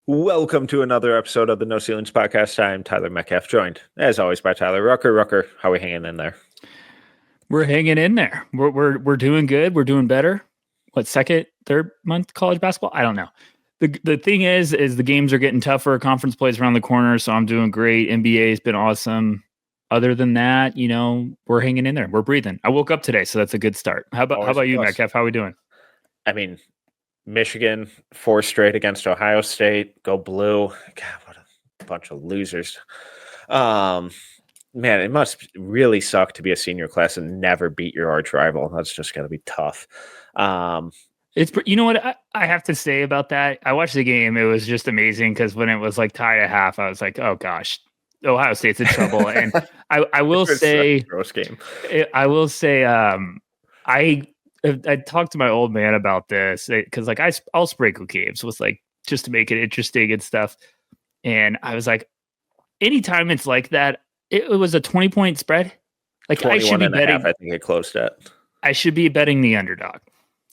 Welcome to another episode of the No Ceilings Podcast. I'm Tyler Metcalf, joined, as always, by Tyler Rucker. Rucker, how are we hanging in there? We're hanging in there. We're doing good. We're doing better. What, second, third month college basketball? I don't know. The thing is the games are getting tougher. Conference plays around the corner, so I'm doing great. NBA has been awesome. Other than that, we're hanging in there. We're breathing. I woke up today, so that's a good start. How about you, Metcalf? How are we doing? I mean, Michigan 4 straight against Ohio State. Go blue. God, what a bunch of losers. Man, it must really suck to be a senior class and never beat your arch rival. That's just going to be tough. You know what I have to say about that? I watched the game. It was just amazing because when it was like tied at half, I was like, oh gosh, Ohio State's in trouble. And I will say, gross game. I will say, I talked to my old man about this because like I'll sprinkle games with like just to make it interesting and stuff. And I was like, anytime it's like that, it was a 20-point spread. Like I should be betting. I think it closed at. I should be betting the underdog,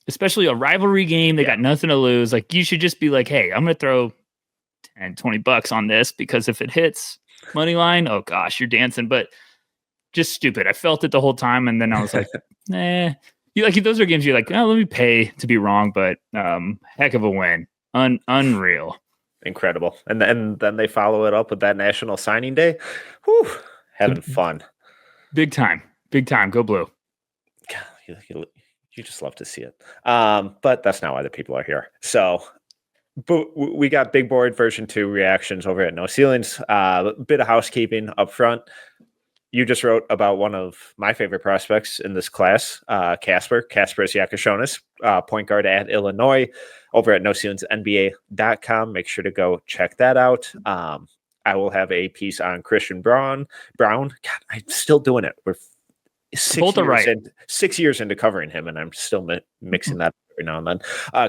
especially a rivalry game. They got nothing to lose. Like you should just be like, hey, I'm going to throw $10-20 on this because if it hits money line, oh gosh, you're dancing. But just stupid. I felt it the whole time, and then I was like, those are games you're like, oh, let me pay to be wrong, but heck of a win, unreal. Incredible. And then they follow it up with that National Signing Day. Whew, having fun. Big time. Go blue. God, you just love to see it. But that's not why the people are here. So we got Big Board version 2 reactions over at No Ceilings. A bit of housekeeping up front. You just wrote about one of my favorite prospects in this class, Kasper Yakashonis, point guard at Illinois, over at NoCeilingsNBA.com. Make sure to go check that out. I will have a piece on Christian Brown. God, I'm still doing it. We're 6 years into covering him, and I'm still mixing that every now and then.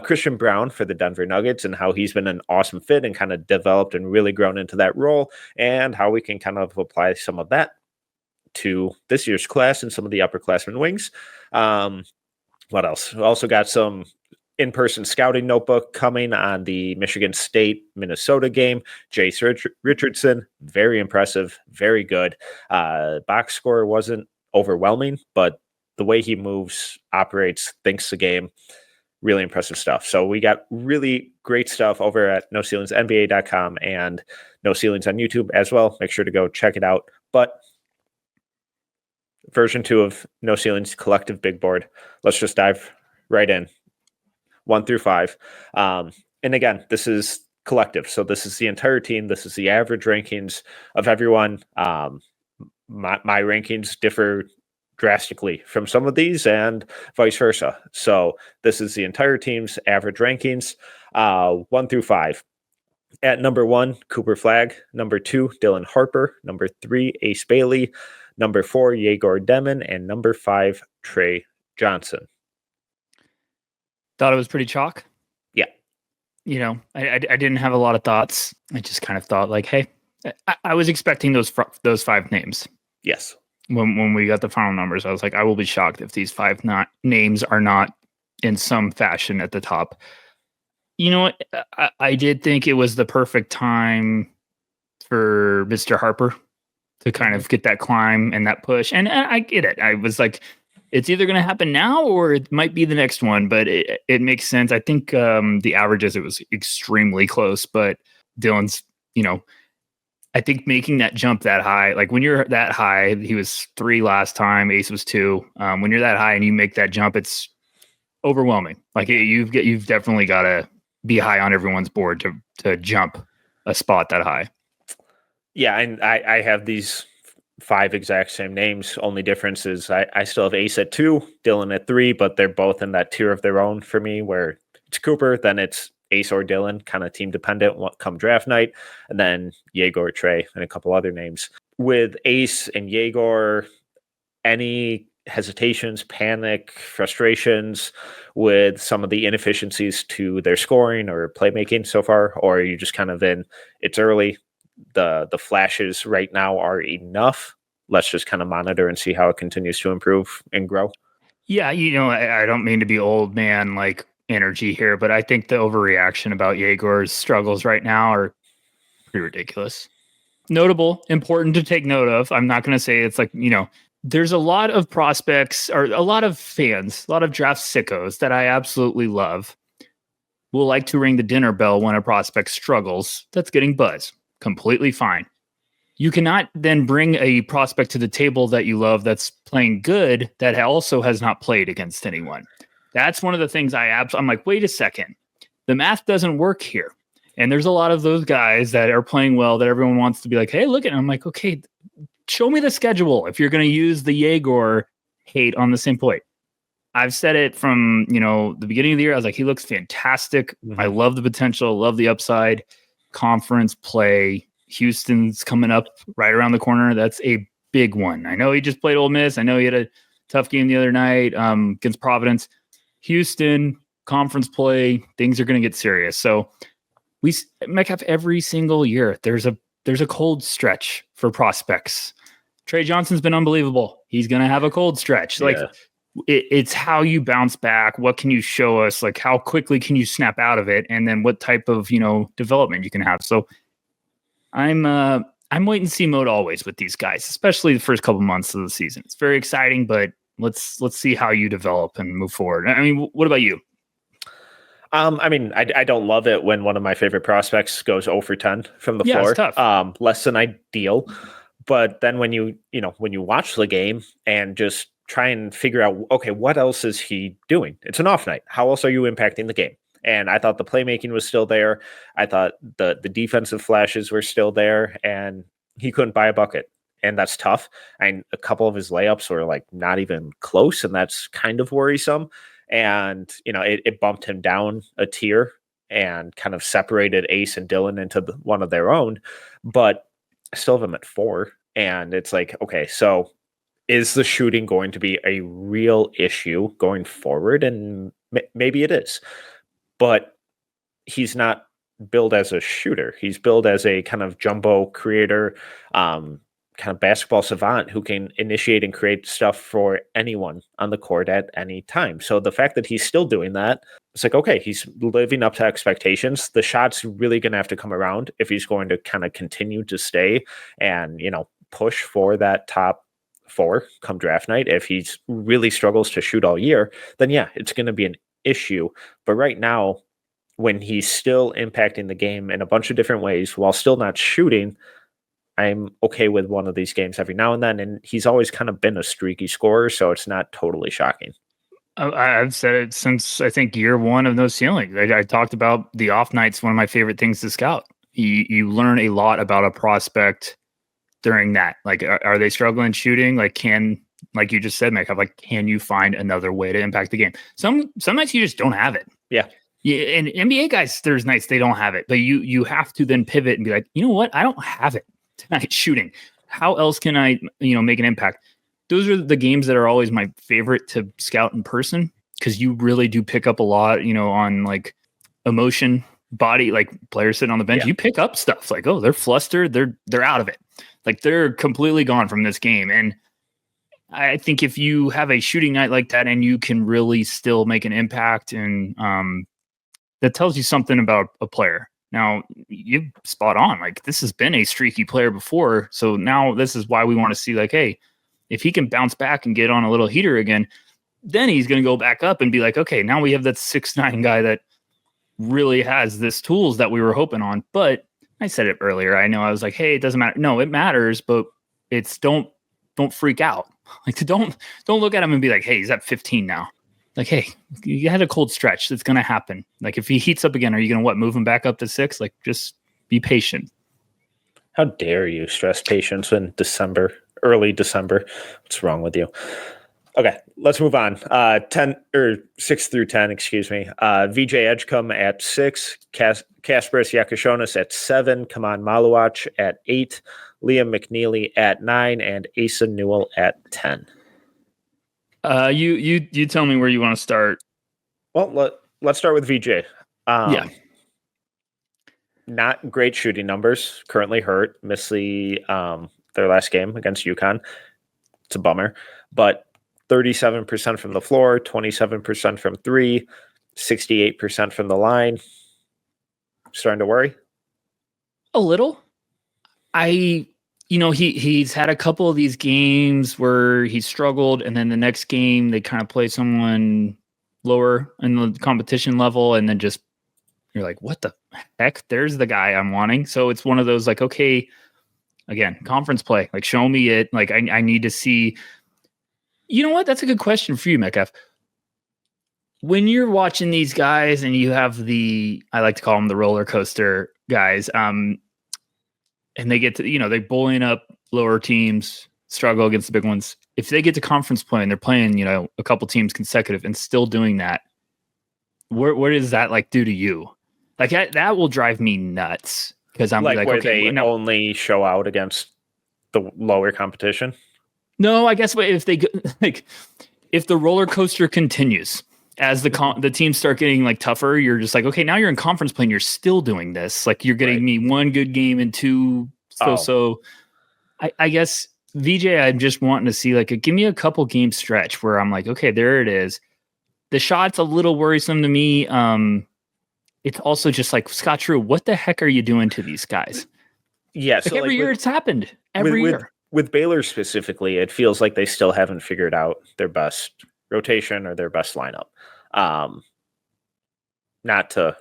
Christian Brown for the Denver Nuggets and how he's been an awesome fit and kind of developed and really grown into that role, and how we can kind of apply some of that to this year's class and some of the upperclassmen wings. What else? We also got some in-person scouting notebook coming on the Michigan State Minnesota game. Jace Richardson, very impressive, very good. Box score wasn't overwhelming, but the way he moves, operates, thinks the game, really impressive stuff. So we got really great stuff over at NoCeilingsNBA.com and No Ceilings on YouTube as well. Make sure to go check it out. But version 2 of No Ceilings Collective Big Board. Let's just dive right in. 1 through 5. And again, this is collective. So this is the entire team. This is the average rankings of everyone. My rankings differ drastically from some of these and vice versa. So this is the entire team's average rankings, 1 through 5. At number 1, Cooper Flagg. Number 2, Dylan Harper. Number 3, Ace Bailey. Number 4, Yegor Demon. And number 5, Trey Johnson. Thought it was pretty chalk. Yeah. I didn't have a lot of thoughts. I just kind of thought like, hey, I was expecting those 5 names. Yes. When we got the final numbers, I was like, I will be shocked if these 5 names are not in some fashion at the top. You know what? I did think it was the perfect time for Mr. Harper to kind of get that climb and that push. And I get it. I was like, it's either going to happen now or it might be the next one, but it makes sense. I think the averages, it was extremely close, but Dylan's, I think making that jump that high, like when you're that high, he was 3 last time, Ace was 2. When you're that high and you make that jump, it's overwhelming. Like you've definitely got to be high on everyone's board to jump a spot that high. Yeah, and I have these 5 exact same names. Only difference is I still have Ace at 2, Dylan at 3, but they're both in that tier of their own for me, where it's Cooper, then it's Ace or Dylan, kind of team dependent come draft night, and then Yegor, Trey, and a couple other names. With Ace and Yegor, any hesitations, panic, frustrations with some of the inefficiencies to their scoring or playmaking so far, or are you just kind of in, it's early, the flashes right now are enough, let's just kind of monitor and see how it continues to improve and grow? Yeah, I don't mean to be old man, like energy here, but I think the overreaction about Yegor's struggles right now are pretty ridiculous. Notable, important to take note of. I'm not going to say it's like, there's a lot of prospects or a lot of fans, a lot of draft sickos that I absolutely love will like to ring the dinner bell when a prospect struggles. That's getting buzz. Completely fine. You cannot then bring a prospect to the table that you love that's playing good that also has not played against anyone. That's one of the things I'm like, wait a second. The math doesn't work here. And there's a lot of those guys that are playing well that everyone wants to be like, hey, look at him. I'm like, okay, show me the schedule if you're going to use the Yegor hate on the same point. I've said it from, the beginning of the year. I was like, he looks fantastic. Mm-hmm. I love the potential, love the upside. Conference play. Houston's coming up right around the corner. That's a big one. I know he just played Ole Miss. I know he had a tough game the other night against Providence. Houston, conference play, things are going to get serious. So Metcalf, every single year, there's a cold stretch for prospects. Trey Johnson's been unbelievable. He's going to have a cold stretch. Like, it's how you bounce back. What can you show us? Like, how quickly can you snap out of it? And then what type of, development you can have. So I'm wait and see mode always with these guys, especially the first couple months of the season. It's very exciting, but let's see how you develop and move forward. I mean, what about you? I don't love it when one of my favorite prospects goes 0 for 10 from the floor. It's tough. Less than ideal. But then when you watch the game and just try and figure out, okay, what else is he doing? It's an off night. How else are you impacting the game? And I thought the playmaking was still there. I thought the defensive flashes were still there, and he couldn't buy a bucket. And that's tough. And a couple of his layups were like not even close, and that's kind of worrisome. And, it bumped him down a tier and kind of separated Ace and Dylan into one of their own, but I still have him at 4. And it's like, okay, so is the shooting going to be a real issue going forward? And maybe it is, but he's not billed as a shooter. He's billed as a kind of jumbo creator, kind of basketball savant who can initiate and create stuff for anyone on the court at any time. So the fact that he's still doing that, it's like, okay, he's living up to expectations. The shot's really going to have to come around if he's going to kind of continue to stay and, push for that top 4 come draft night. If he really struggles to shoot all year, then yeah, it's going to be an issue. But right now, when he's still impacting the game in a bunch of different ways while still not shooting, I'm okay with one of these games every now and then. And he's always kind of been a streaky scorer, so it's not totally shocking. I've said it since, I think, year 1 of No Ceiling. I talked about the off nights, one of my favorite things to scout. You learn a lot about a prospect during that. Like, are they struggling shooting? Like, like you just said, Metcalf, like, can you find another way to impact the game? Some nights you just don't have it. Yeah. And NBA guys, there's nights they don't have it, but you have to then pivot and be like, you know what? I don't have it tonight shooting. How else can I, make an impact? Those are the games that are always my favorite to scout in person, because you really do pick up a lot, on like emotion, body, like players sitting on the bench. Yeah. You pick up stuff like, oh, they're flustered. They're out of it. Like, they're completely gone from this game. And I think if you have a shooting night like that and you can really still make an impact, and that tells you something about a player. Now, you're spot on. Like, this has been a streaky player before. So now this is why we want to see, like, hey, if he can bounce back and get on a little heater again, then he's going to go back up and be like, okay, now we have that 6'9" guy that really has this tools that we were hoping on. But I said it earlier. I know I was like, hey, it doesn't matter. No, it matters, but it's don't freak out. Like, don't look at him and be like, hey, he's at 15 now. Like, hey, you had a cold stretch. That's going to happen. Like, if he heats up again, are you going to move him back up to 6? Like, just be patient. How dare you stress patience in early December? What's wrong with you? Okay, let's move on. 6 through 10, excuse me. VJ Edgecombe at 6, Kasparis Yakashonis at 7, Kaman Maluach at 8, Liam McNeely at 9, and Asa Newell at 10. You tell me where you want to start. Well, let's start with VJ. Yeah. Not great shooting numbers. Currently hurt. Missed their last game against UConn. It's a bummer. But 37% from the floor, 27% from 3, 68% from the line. Starting to worry? A little. He's had a couple of these games where he struggled, and then the next game they kind of play someone lower in the competition level, and then just you're like, what the heck? There's the guy I'm wanting. So it's one of those like, okay, again, conference play, like show me it. Like I need to see. You know what? That's a good question for you, Metcalf. When you're watching these guys and you have I like to call them the roller coaster guys, and they get to, they're bullying up lower teams, struggle against the big ones. If they get to conference play and they're playing, a couple teams consecutive and still doing that, what does that like do to you? Like that will drive me nuts because I'm like where okay, they only show out against the lower competition. No, I guess if they like, if the roller coaster continues as the teams start getting like tougher, you're just like, okay, now you're in conference play and you're still doing this. Like you're getting me one good game and two. So I guess VJ, I'm just wanting to see like give me a couple game stretch where I'm like, okay, there it is. The shot's a little worrisome to me. It's also just like, Scott Drew, what the heck are you doing to these guys? Yeah, like so every year it's happened. Every year. With Baylor specifically, it feels like they still haven't figured out their best rotation or their best lineup. Not to,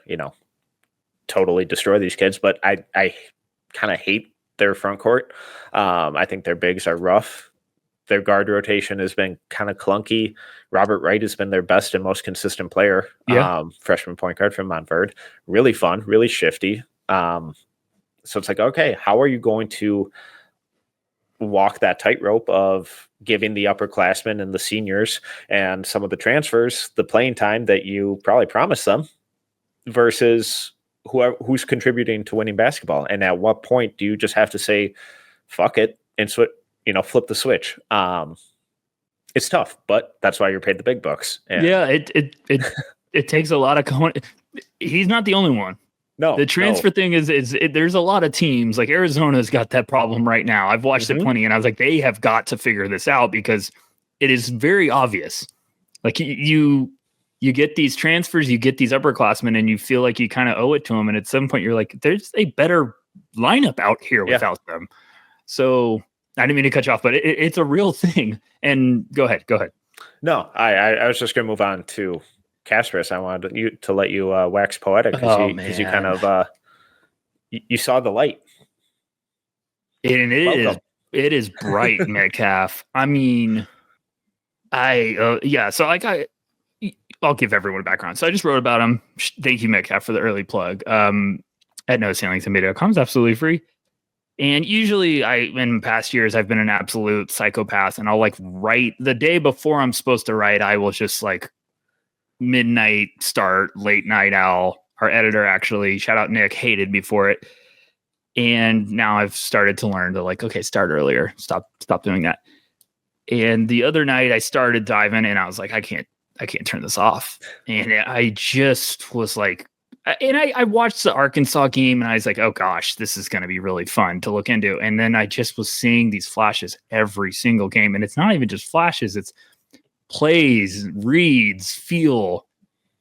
totally destroy these kids, but I kind of hate their front court. I think their bigs are rough. Their guard rotation has been kind of clunky. Robert Wright has been their best and most consistent player. Yeah. Freshman point guard from Montverde. Really fun, really shifty. So it's like, okay, how are you going to walk that tightrope of giving the upperclassmen and the seniors and some of the transfers the playing time that you probably promised them versus who's contributing to winning basketball? And at what point do you just have to say, fuck it, and flip the switch? It's tough, but that's why you're paid the big bucks. And yeah, it takes a lot of he's not the only one. No, the transfer thing is there's a lot of teams like Arizona's got that problem right now. I've watched it plenty, and I was like, they have got to figure this out because it is very obvious. Like you get these transfers, you get these upperclassmen, and you feel like you kind of owe it to them. And at some point, you're like, there's a better lineup out here without them. So I didn't mean to cut you off, but it's a real thing. And go ahead. No, I was just going to move on to Casperus. I wanted to let you wax poetic because you kind of you saw the light, and it is bright, Metcalf. I mean, So like I'll give everyone a background. So I just wrote about him. Thank you, Metcalf, for the early plug. At noceilingsomedia.com is absolutely free. And usually in past years, I've been an absolute psychopath, and I'll like write the day before I'm supposed to write. I will just like midnight start, late night owl. Our editor, actually, shout out Nick, hated me for it. And now I've started to learn to like, okay, start earlier. Stop doing that. And the other night I started diving and I was like, I can't turn this off. And I just was like, and I watched the Arkansas game and I was like, oh gosh, this is going to be really fun to look into. And then I just was seeing these flashes every single game. And it's not even just flashes. It's plays, reads, feel.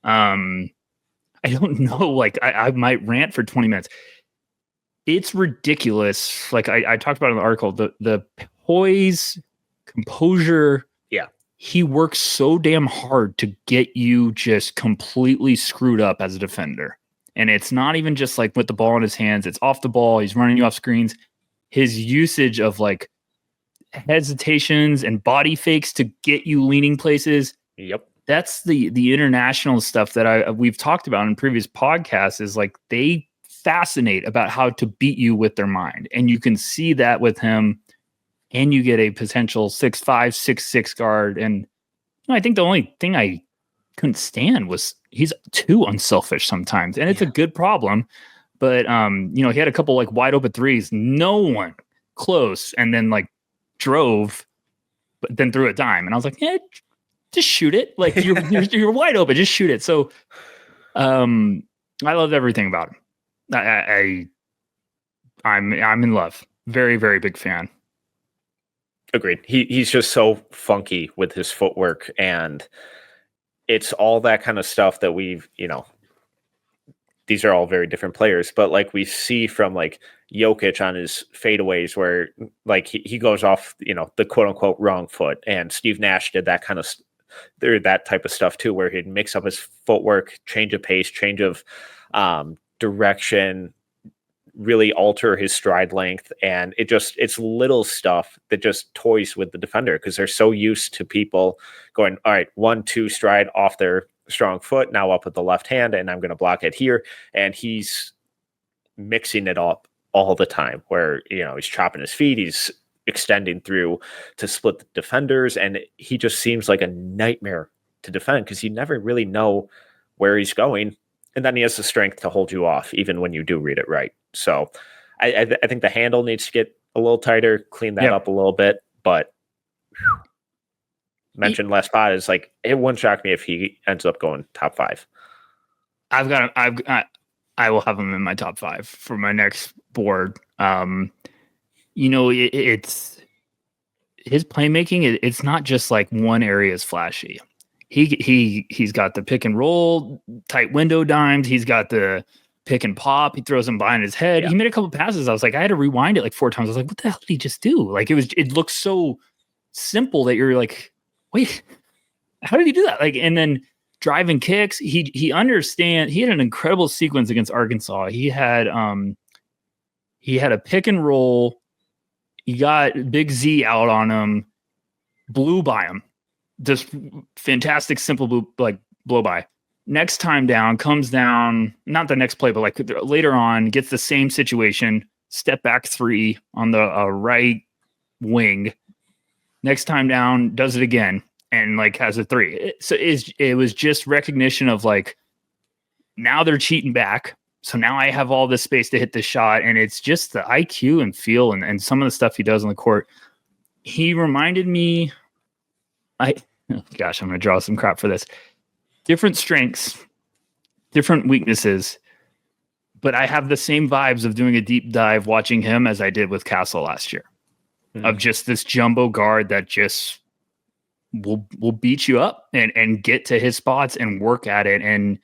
I don't know. Like I might rant for 20 minutes. It's ridiculous. Like I talked about in the article, the poise, composure. Yeah. He works so damn hard to get you just completely screwed up as a defender. And it's not even just like with the ball in his hands. It's off the ball. He's running you off screens. His usage of like hesitations and body fakes to get you leaning places. Yep. That's the international stuff that we've talked about in previous podcasts is like they fascinate about how to beat you with their mind. And you can see that with him. And you get a potential 6'5", 6'6" guard. And I think the only thing I couldn't stand was he's too unselfish sometimes. And it's a good problem. But, he had a couple like wide open threes. No one close. And then like drove, but then threw a dime. And I was like, just shoot it. Like you're wide open. Just shoot it. So I loved everything about him. I'm in love. Very, very big fan. Agreed. He's just so funky with his footwork, and it's all that kind of stuff that we've, these are all very different players, but like we see from like Jokic on his fadeaways where like he goes off, the quote unquote wrong foot, and Steve Nash did that kind of that type of stuff too, where he'd mix up his footwork, change of pace, change of direction, really alter his stride length. And it's little stuff that just toys with the defender because they're so used to people going, all right, 1-2 stride off their strong foot, now up with the left hand, and I'm going to block it here. And he's mixing it up all the time where, he's chopping his feet, he's extending through to split the defenders, and he just seems like a nightmare to defend because you never really know where he's going. And then he has the strength to hold you off even when you do read it right. So I think the handle needs to get a little tighter, clean that up a little bit, but mentioned last spot is like, it wouldn't shock me if he ends up going top 5. I will have him in my top 5 for my next board. It's his playmaking. It's not just like one area is flashy. He's got the pick and roll, tight window dimes. He's got the pick and pop. He throws them behind his head. Yeah. He made a couple passes. I was like, I had to rewind it like 4 times. I was like, what the hell did he just do? Like it looks so simple that you're like, wait, how did he do that? Like, and then driving kicks. He understands. He had an incredible sequence against Arkansas. He had a pick and roll. He got Big Z out on him, blew by him. Just fantastic, simple blow by. Next time down, comes down, not the next play, but like later on, gets the same situation, step back 3 on the right wing. Next time down, does it again, and like has a 3. So it was just recognition of like, now they're cheating back. So now I have all this space to hit the shot, and it's just the IQ and feel and some of the stuff he does on the court. He reminded me, I'm going to draw some crap for this. Different strengths, different weaknesses, but I have the same vibes of doing a deep dive watching him as I did with Castle last year, of just this jumbo guard that just will beat you up and get to his spots and work at it. And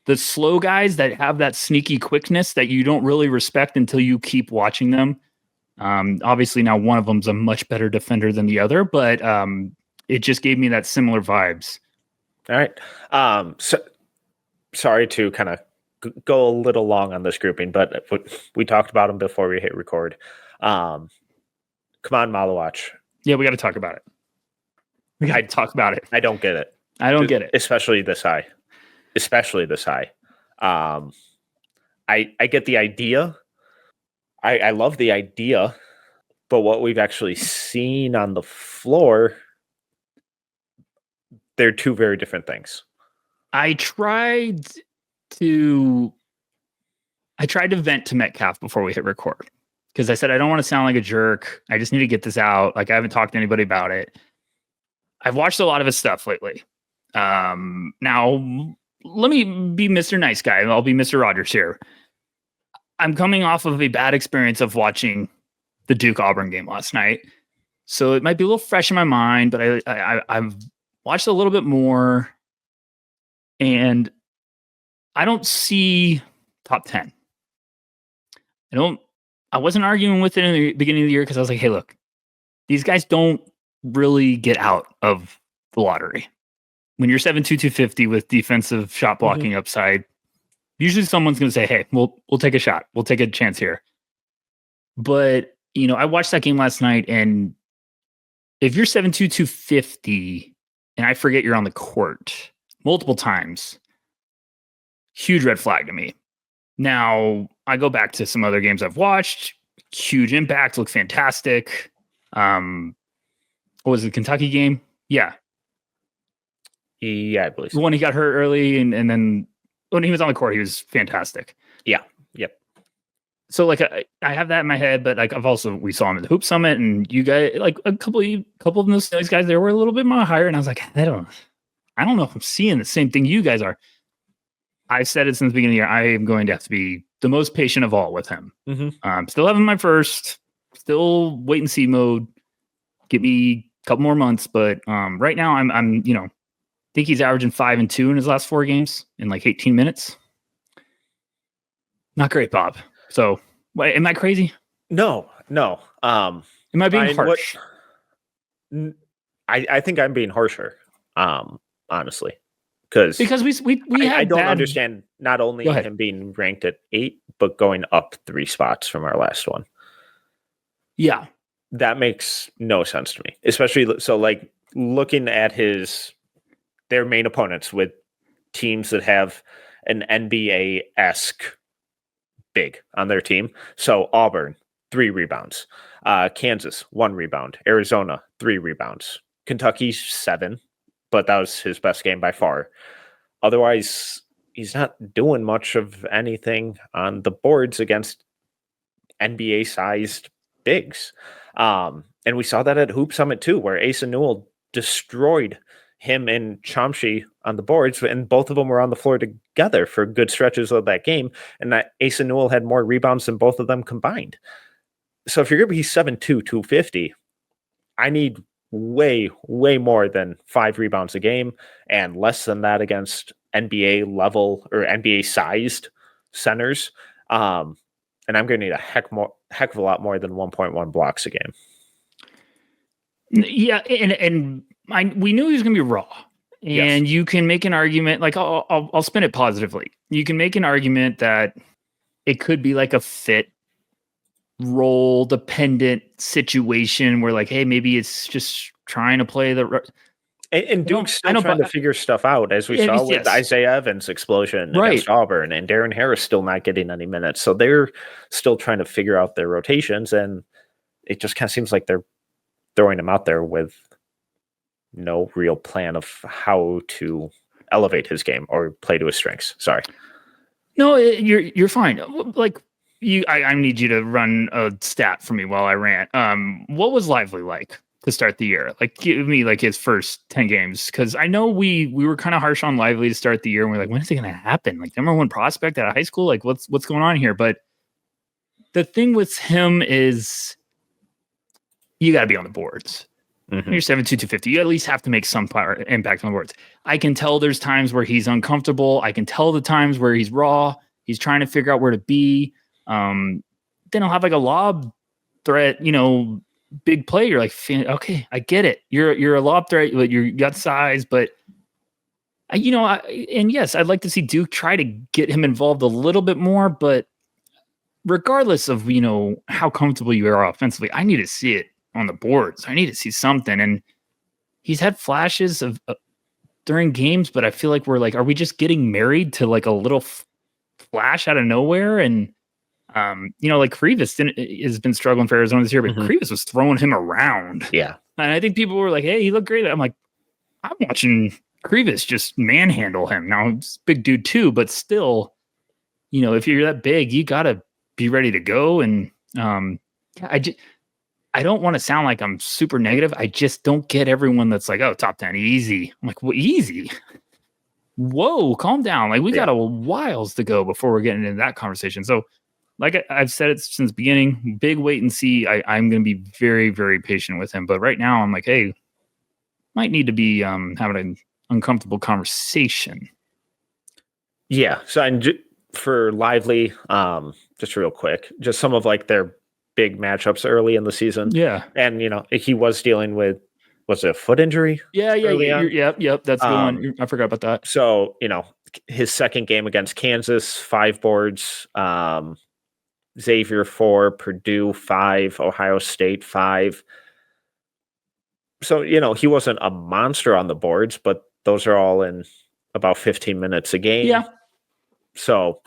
the slow guys that have that sneaky quickness that you don't really respect until you keep watching them. Obviously now one of them's a much better defender than the other, but it just gave me that similar vibes. All right. So sorry to kind of go a little long on this grouping, but we talked about him before we hit record. Come on, Malawach. Yeah, we got to talk about it. We got to talk about it. I don't get it. I don't get it. Especially this high. I get the idea. I love the idea, but what we've actually seen on the floor, they're two very different things. I tried to vent to Metcalf before we hit record because I said I don't want to sound like a jerk. I just need to get this out. Like I haven't talked to anybody about it. I've watched a lot of his stuff lately. Now let me be Mr. Nice Guy. I'll be Mr. Rogers here. I'm coming off of a bad experience of watching the Duke Auburn game last night, so it might be a little fresh in my mind. But I've watched a little bit more, and I don't see top 10. I wasn't arguing with it in the beginning of the year because I was like, hey, look, these guys don't really get out of the lottery. When you're 7'2", 250 with defensive shot blocking upside, usually someone's going to say, hey, we'll take a shot. We'll take a chance here. But, I watched that game last night, and if you're 7'2", 250, and I forget you're on the court multiple times, huge red flag to me. Now, I go back to some other games I've watched. Huge impact, look fantastic. What was the Kentucky game? Yeah. Yeah, I believe so. The one he got hurt early, and then when he was on the court, he was fantastic. Yeah. Yep. So like I have that in my head, but like we saw him at the Hoop Summit, and you guys, like a couple of those guys there were a little bit more higher, and I was like, I don't know if I'm seeing the same thing you guys are. I've said it since the beginning of the year. I am going to have to be the most patient of all with him. Still having my first, still wait and see mode. Give me a couple more months, but right now I'm think he's averaging 5 and 2 in his last 4 games in like 18 minutes. Not great, Bob. So, am I crazy? No. Am I being harsh? I think I'm being harsher, honestly, because I don't understand not only him being ranked at 8, but going up 3 spots from our last one. Yeah, that makes no sense to me, especially so like looking at their main opponents with teams that have an NBA-esque big on their team. So Auburn, 3 rebounds. Kansas, 1 rebound. Arizona, 3 rebounds. Kentucky, 7, but that was his best game by far. Otherwise, he's not doing much of anything on the boards against NBA-sized bigs. And we saw that at Hoop Summit too, where Asa Newell destroyed him and Chomsky on the boards, and both of them were on the floor together for good stretches of that game. And that Asa Newell had more rebounds than both of them combined. So if you're going to be 7'2", 250, I need way more than 5 rebounds a game and less than that against NBA level or NBA sized centers. And I'm going to need a heck of a lot more than 1.1 blocks a game. Yeah, and we knew he was going to be raw. And you can make an argument, like I'll spin it positively. You can make an argument that it could be like a fit role dependent situation where like, hey, maybe it's just trying to play the. And Duke's still trying to figure stuff out, as we saw with Isaiah Evans' explosion against Auburn, and Darren Harris still not getting any minutes. So they're still trying to figure out their rotations, and it just kind of seems like they're throwing him out there with no real plan of how to elevate his game or play to his strengths. Sorry. No, you're fine. Like I need you to run a stat for me while I rant. What was Lively like to start the year? Like, give me like his first 10 games, because I know we were kind of harsh on Lively to start the year, and we're like, when is it going to happen? Like, number 1 prospect out of high school? Like, what's going on here? But the thing with him is, you got to be on the boards. Mm-hmm. You're 7'2", 250. You at least have to make some impact on the boards. I can tell there's times where he's uncomfortable. I can tell the times where he's raw. He's trying to figure out where to be. Then I'll have like a lob threat, big play. You're like, okay, I get it. You're a lob threat, but you got size. But and yes, I'd like to see Duke try to get him involved a little bit more. But regardless of how comfortable you are offensively, I need to see it on the boards. I need to see something. And he's had flashes of during games, but I feel like we're like, are we just getting married to like a little flash out of nowhere? And like Krivas has been struggling for Arizona this year, but Krivas was throwing him around. Yeah. And I think people were like, hey, he looked great. I'm like, I'm watching Krivas just manhandle him. Now, he's a big dude too, but still, if you're that big, you got to be ready to go. And I don't want to sound like I'm super negative. I just don't get everyone that's like, oh, top 10, easy. I'm like, well, easy? Whoa, calm down. Like, we got a whiles to go before we're getting into that conversation. So, like I've said it since the beginning, big wait and see. I'm going to be very, very patient with him. But right now, I'm like, hey, might need to be having an uncomfortable conversation. Yeah. So for Lively, just real quick, just some of like their big matchups early in the season. Yeah. And, he was dealing with, was it a foot injury? Yeah. Yep. That's the one. I forgot about that. So, his second game against Kansas, 5 boards, Xavier 4, Purdue 5, Ohio State 5. So, he wasn't a monster on the boards, but those are all in about 15 minutes a game. Yeah. So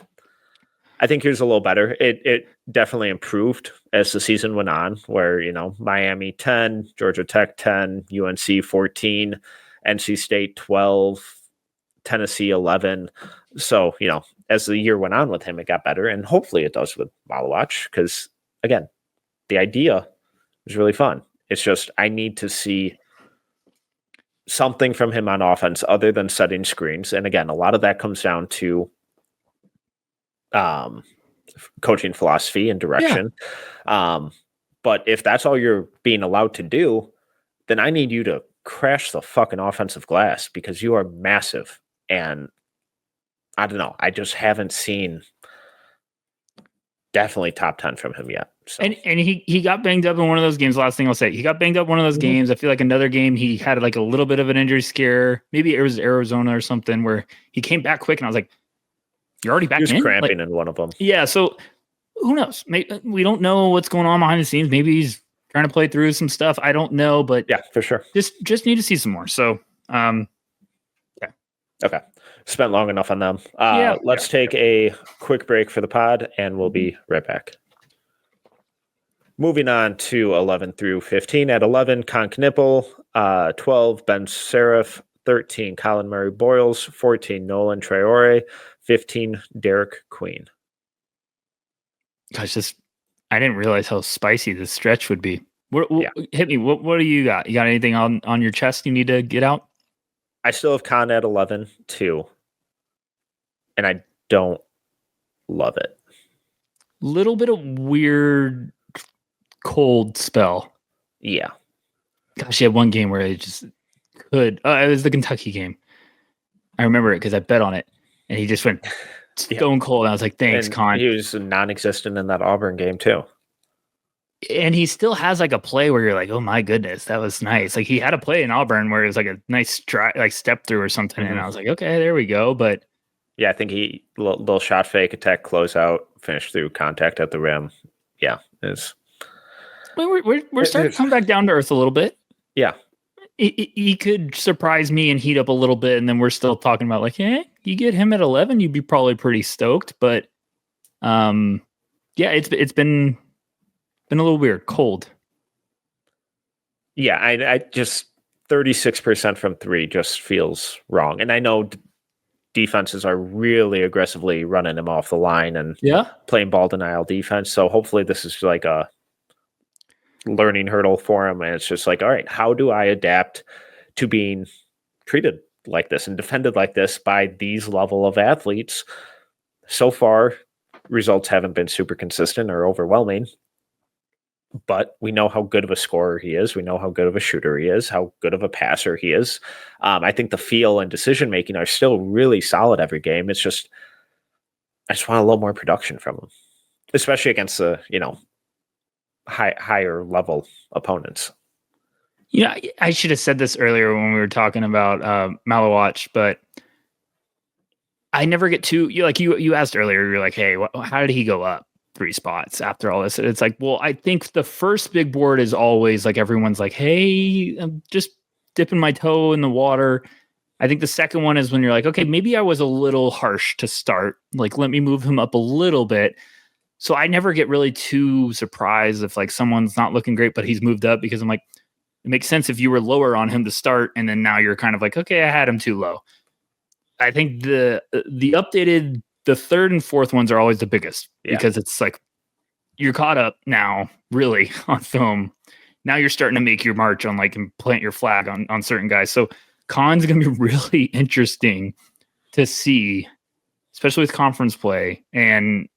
I think he was a little better. It definitely improved as the season went on, where, Miami 10, Georgia Tech 10, UNC 14, NC State 12, Tennessee 11. So, as the year went on with him, it got better, and hopefully it does with Malawach, because, again, the idea was really fun. It's just I need to see something from him on offense other than setting screens. And, again, a lot of that comes down to coaching philosophy and direction. Yeah. But if that's all you're being allowed to do, then I need you to crash the fucking offensive glass because you are massive. And I don't know. I just haven't seen definitely top 10 from him yet. So. And he got banged up in one of those games. Last thing I'll say, he got banged up one of those games. I feel like another game he had like a little bit of an injury scare. Maybe it was Arizona or something where he came back quick, and I was like, "You're already back in." He was cramping in one of them. Yeah, so who knows? Maybe, we don't know what's going on behind the scenes. Maybe he's trying to play through some stuff. I don't know, but yeah, for sure. Just need to see some more. So, okay. Spent long enough on them. Let's take a quick break for the pod, and we'll be right back. Moving on to 11 through 15. At 11, Con Knipple. 12, Ben Seraph. 13, Colin Murray Boyles. 14, Nolan Traore. 15, Derek Queen. Gosh, I didn't realize how spicy this stretch would be. Hit me. What do you got? You got anything on your chest you need to get out? I still have Con at 11 too, and I don't love it. Little bit of weird cold spell. Yeah. Gosh, he had one game where it just could. It was the Kentucky game. I remember it because I bet on it, and he just went stone cold. I was like, "Thanks, Con." He was non-existent in that Auburn game too. And he still has like a play where you're like, "Oh my goodness, that was nice." Like he had a play in Auburn where it was like a nice step through or something, and I was like, "Okay, there we go." But yeah, I think he little shot fake attack closeout, finish through contact at the rim. Yeah, we're starting to come back down to earth a little bit. Yeah, he could surprise me and heat up a little bit, and then we're still talking about like, you get him at 11, you'd be probably pretty stoked. But it's been a little weird, cold. Yeah, I just 36% from three just feels wrong, and I know defenses are really aggressively running him off the line and playing ball denial defense. So hopefully this is like a learning hurdle for him, and it's just like, all right, how do I adapt to being treated like this and defended like this by these level of athletes? So far, results haven't been super consistent or overwhelming, but we know how good of a scorer he is. We know how good of a shooter he is, how good of a passer he is. I think the feel and decision making are still really solid every game. It's just, I just want a little more production from him, especially against the higher level opponents. I should have said this earlier when we were talking about Malawatch, but I never get too you asked earlier. You're like, hey, how did he go up 3 spots after all this? It's like, well, I think the first big board is always like everyone's like, hey, I'm just dipping my toe in the water. I think the second one is when you're like, okay, maybe I was a little harsh to start. Like, let me move him up a little bit. So I never get really too surprised if like someone's not looking great, but he's moved up, because I'm like, it makes sense if you were lower on him to start, and then now you're kind of like, okay, I had him too low. I think the updated, the third and fourth ones are always the biggest, because it's like you're caught up now, really, on film. Now you're starting to make your march on like and plant your flag on certain guys. So Con's going to be really interesting to see, especially with conference play. And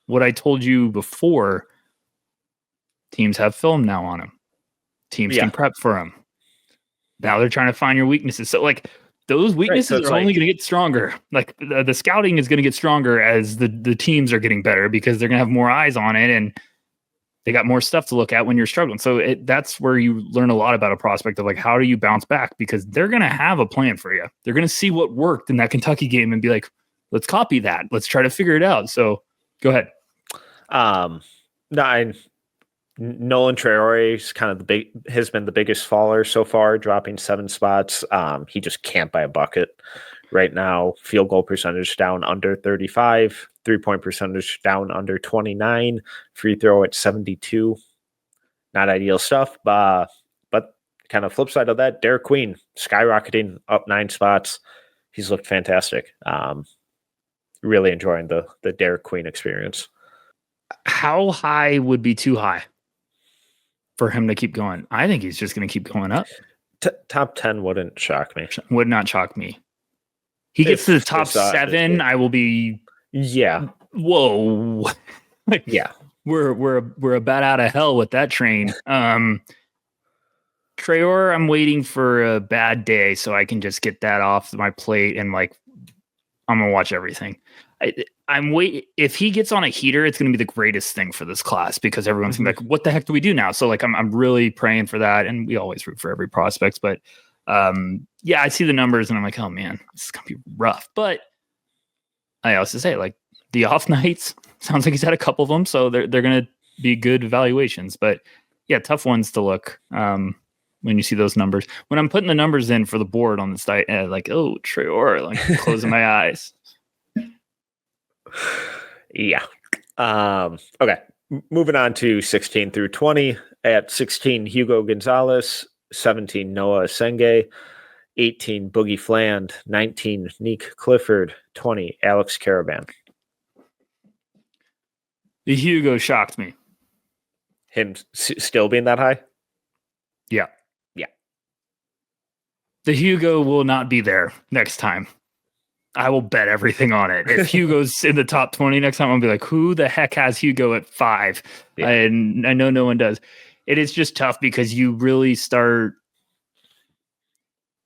what I told you before, teams have film now on him. Teams can prep for him. Now they're trying to find your weaknesses. So like those weaknesses are only going to get stronger. Like the scouting is going to get stronger as the teams are getting better, because they're going to have more eyes on it and they got more stuff to look at when you're struggling. So that's where you learn a lot about a prospect of like, how do you bounce back? Because they're going to have a plan for you. They're going to see what worked in that Kentucky game and be like, let's copy that. Let's try to figure it out. So go ahead. Nolan Traore kind of has been the biggest faller so far, dropping 7 spots. He just can't buy a bucket right now. Field goal percentage down under 35, 3-point percentage down under 29, free throw at 72. Not ideal stuff, but kind of flip side of that, Derek Queen skyrocketing up 9 spots. He's looked fantastic. Really enjoying the Derek Queen experience. How high would be too high for him to keep going? I think he's just going to keep going up. Top 10 wouldn't shock me. Would not shock me. He gets to the top 7, I will be. Yeah. Whoa. Yeah. We're about out of hell with that train. Traore, I'm waiting for a bad day so I can just get that off my plate and like I'm gonna watch everything. I'm wait. If he gets on a heater, it's gonna be the greatest thing for this class because everyone's gonna be like, "What the heck do we do now?" So like, I'm really praying for that, and we always root for every prospect. But yeah, I see the numbers and I'm like, "Oh man, this is gonna be rough." But I also say like the off nights sounds like he's had a couple of them, so they're gonna be good evaluations. But yeah, tough ones to look. When you see those numbers, when I'm putting the numbers in for the board on the site, like, oh, Traore, like closing my eyes. Yeah. Okay. Moving on to 16 through 20. At 16, Hugo Gonzalez. 17, Noah Senge. 18, Boogie Fland. 19, Neek Clifford. 20, Alex Caravan. The Hugo shocked me. Him still being that high? Yeah. Yeah. The Hugo will not be there next time. I will bet everything on it. If Hugo's in the top 20 next time, I'll be like, who the heck has Hugo at 5? Yeah. And I know no one does. It is just tough because you really start.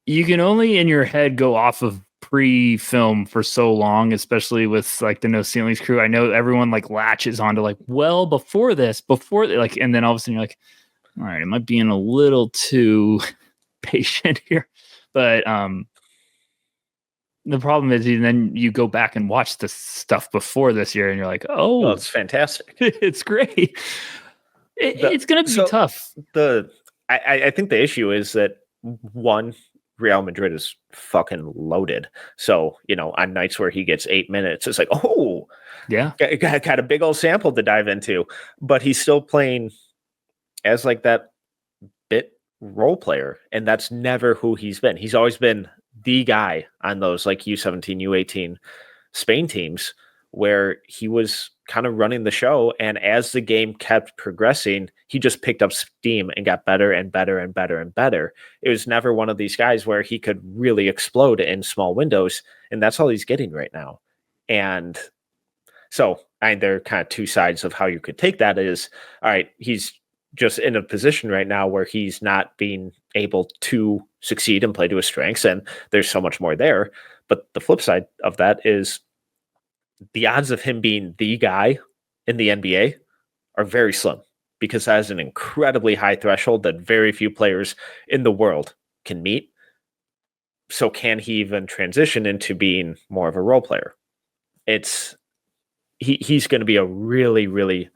You can only in your head go off of pre-film for so long, especially with like the No Ceilings crew. I know everyone like latches onto like, well, before like, and then all of a sudden you're like, all right, am I being a little too patient here? But the problem is then you go back and watch the stuff before this year and you're like, oh, well, it's fantastic. It's great. It's going to be tough. I think the issue is that one, Real Madrid is fucking loaded. So, on nights where he gets 8 minutes, it's like, oh, yeah, got a big old sample to dive into, but he's still playing as like that bit role player. And that's never who he's been. He's always been the guy on those like U17, U18 Spain teams where he was kind of running the show. And as the game kept progressing, he just picked up steam and got better and better and better and better. It was never one of these guys where he could really explode in small windows. And that's all he's getting right now. And so there are kind of two sides of how you could take that is, all right, he's just in a position right now where he's not being able to succeed and play to his strengths. And there's so much more there. But the flip side of that is the odds of him being the guy in the NBA are very slim because that is an incredibly high threshold that very few players in the world can meet. So can he even transition into being more of a role player? He's going to be a really, really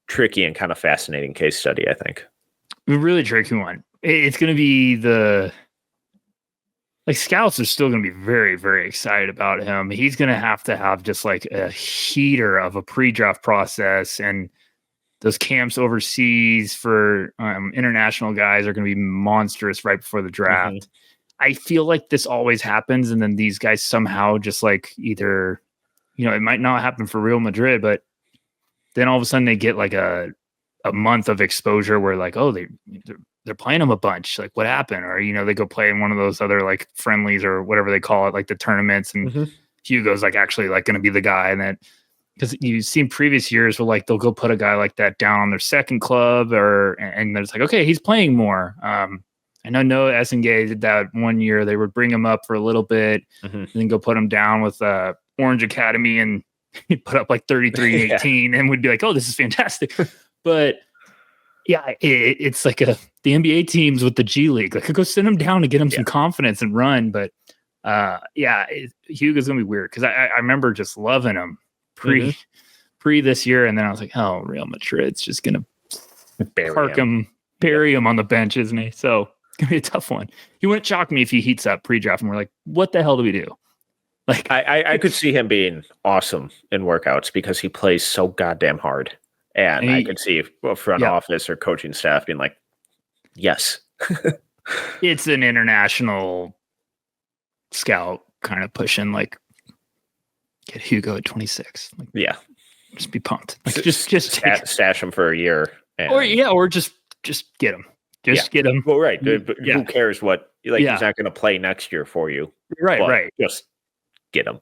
tricky and kind of fascinating case study, I think. A really tricky one. It's going to be scouts are still going to be very, very excited about him. He's going to have just like a heater of a pre-draft process, and those camps overseas for international guys are going to be monstrous right before the draft. Mm-hmm. I feel like this always happens, and then these guys somehow just like either, it might not happen for Real Madrid, but then all of a sudden they get like a month of exposure where like, oh, they're playing them a bunch. Like what happened? Or, they go play in one of those other like friendlies or whatever they call it, like the tournaments. And mm-hmm. Hugo's like actually like going to be the guy. And then because you've seen previous years where like they'll go put a guy like that down on their second club and there's like, okay, he's playing more. I know Noah Essengay did that one year. They would bring him up for a little bit mm-hmm. and then go put him down with Orange Academy and he'd put up like 33 and 18 and would be like, oh, this is fantastic. But yeah, it's like the NBA teams with the G League. Like, go send him down to get him some confidence and run. But Hugo's gonna be weird because I remember just loving him pre this year, and then I was like, oh, Real Madrid's just gonna bury him on the bench, isn't he? So it's gonna be a tough one. He wouldn't shock me if he heats up pre-draft, and we're like, what the hell do we do? Like, I could see him being awesome in workouts because he plays so goddamn hard. And I could see a front office or coaching staff being like, yes. It's an international scout kind of pushing, like, get Hugo at 26. Like, just be pumped. Like, just stash him for a year. Or just get him. Get him. Well, right. Who cares what? Like, he's not going to play next year for you. Right. Just get him.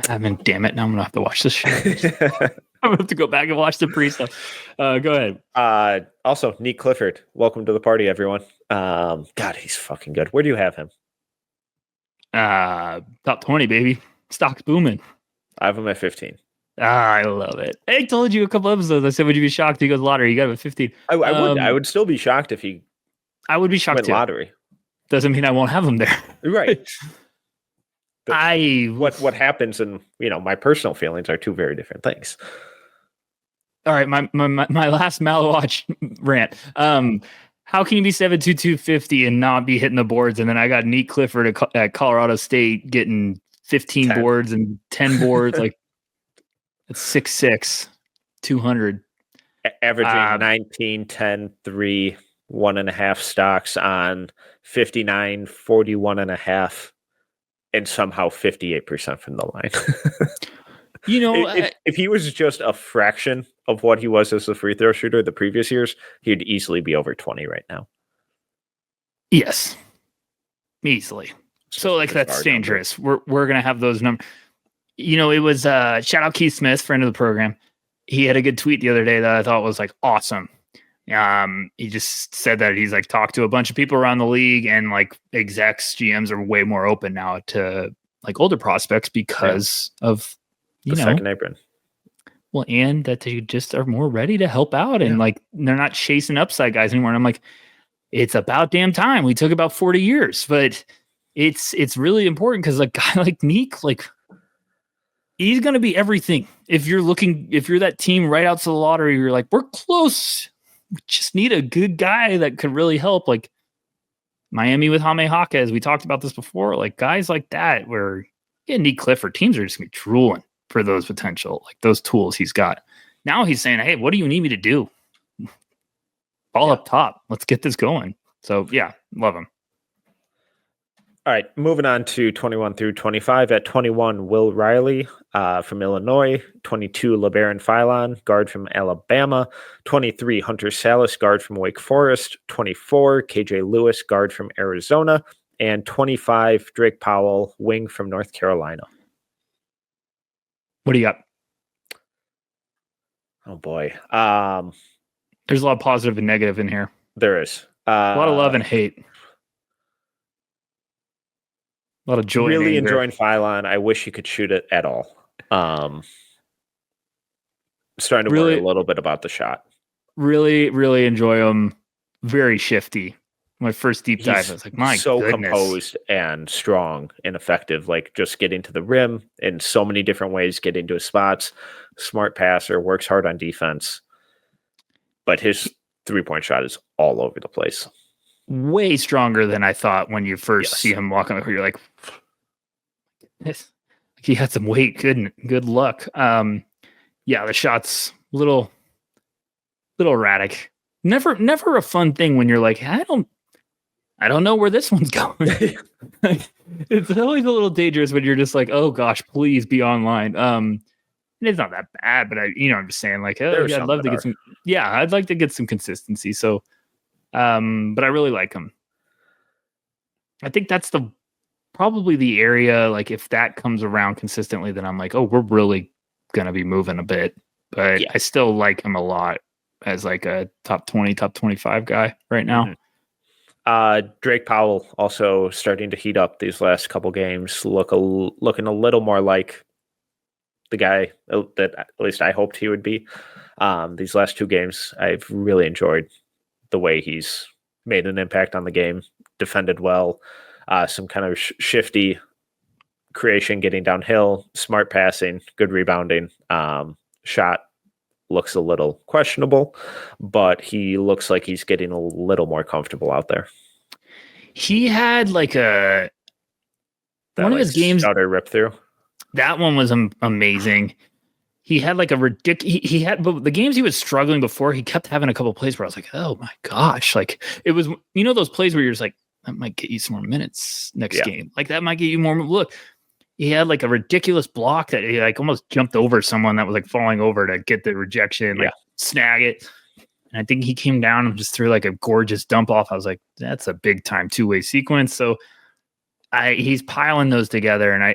I mean, damn it! Now I'm gonna have to watch this show. I'm going to go back and watch the pre stuff. Go ahead. Also, Nick Clifford. Welcome to the party, everyone. God, he's fucking good. Where do you have him? Top 20, baby. Stock's booming. I have him at 15. I love it. I told you a couple episodes. I said, would you be shocked? He goes lottery. You got him at 15. I would. I would still be shocked if he. I would be shocked went too. Lottery. Doesn't mean I won't have him there. Right. But what happens and my personal feelings are two very different things. All right, my last Malwatch rant. How can you be 7'2", 250 and not be hitting the boards? And then I got Nick Clifford at Colorado State getting 15 10. Boards and 10 boards. Like it's 6'6", 200. Averaging 19, 10, 3, 1.5 stocks on 59, 41.5, and somehow 58% from the line. If he was just a fraction of what he was as a free throw shooter the previous years, he'd easily be over 20 right now. Yes, easily. So like that's dangerous. We're gonna have those numbers. It was shout out Keith Smith, friend of the program. He had a good tweet the other day that I thought was like awesome. He just said that he's like talked to a bunch of people around the league and like execs, GMs are way more open now to like older prospects because of the second apron. Well, and that they just are more ready to help out and like they're not chasing upside guys anymore. And I'm like, it's about damn time. We took about 40 years, but it's really important because a guy like Nick, like he's gonna be everything. If you're that team right out to the lottery, you're like, we're close. We just need a good guy that could really help. Like Miami with Jaime Jaquez, we talked about this before. Like guys like that, where Nick Clifford teams are just gonna be drooling for those potential, like those tools he's got. Now he's saying, hey, what do you need me to do? Ball up top. Let's get this going. So yeah, love him. All right, moving on to 21 through 25. At 21, Will Riley from Illinois. 22, LeBaron Philon, guard from Alabama. 23, Hunter Salas, guard from Wake Forest. 24, KJ Lewis, guard from Arizona. And 25, Drake Powell, wing from North Carolina. What do you got? Oh, boy. There's a lot of positive and negative in here. There is. A lot of love and hate. A lot of joy. Really enjoying Philon. I wish he could shoot it at all. Starting to worry a little bit about the shot. Really, really enjoy him. Very shifty. My first deep dive, I was like, my so goodness. Composed and strong and effective, like just getting to the rim in so many different ways, get into his spots, smart passer, works hard on defense. But his 3-point shot is all over the place. Way stronger than I thought when you first see him walking over. You're like, he had some weight. Good luck. The shot's little erratic. Never a fun thing when you're like, I don't know where this one's going. It's always a little dangerous when you're just like, oh gosh, please be online. It's not that bad, but I'm just saying like, I'd love to get some. Yeah, I'd like to get some consistency. So, but I really like him. I think that's probably the area. Like if that comes around consistently, then I'm like, oh, we're really gonna be moving a bit. But I still like him a lot as like a top 20, top 25 guy right now. Mm-hmm. Drake Powell also starting to heat up these last couple games, looking a little more like the guy that at least I hoped he would be. These last two games, I've really enjoyed the way he's made an impact on the game, defended well, some kind of shifty creation, getting downhill, smart passing, good rebounding. Shot looks a little questionable, but he looks like he's getting a little more comfortable out there. He had like one of his games stutter rip through. That one was amazing. He had like a ridiculous. He had, but the games he was struggling before, he kept having a couple of plays where I was like, oh my gosh, like it was, those plays where you're just like, that might get you some more minutes next game. Like that might get you more. Look, he had like a ridiculous block that he like almost jumped over someone that was like falling over to get the rejection, like snag it. And I think he came down and just threw like a gorgeous dump off. I was like, that's a big time two-way sequence. So he's piling those together. And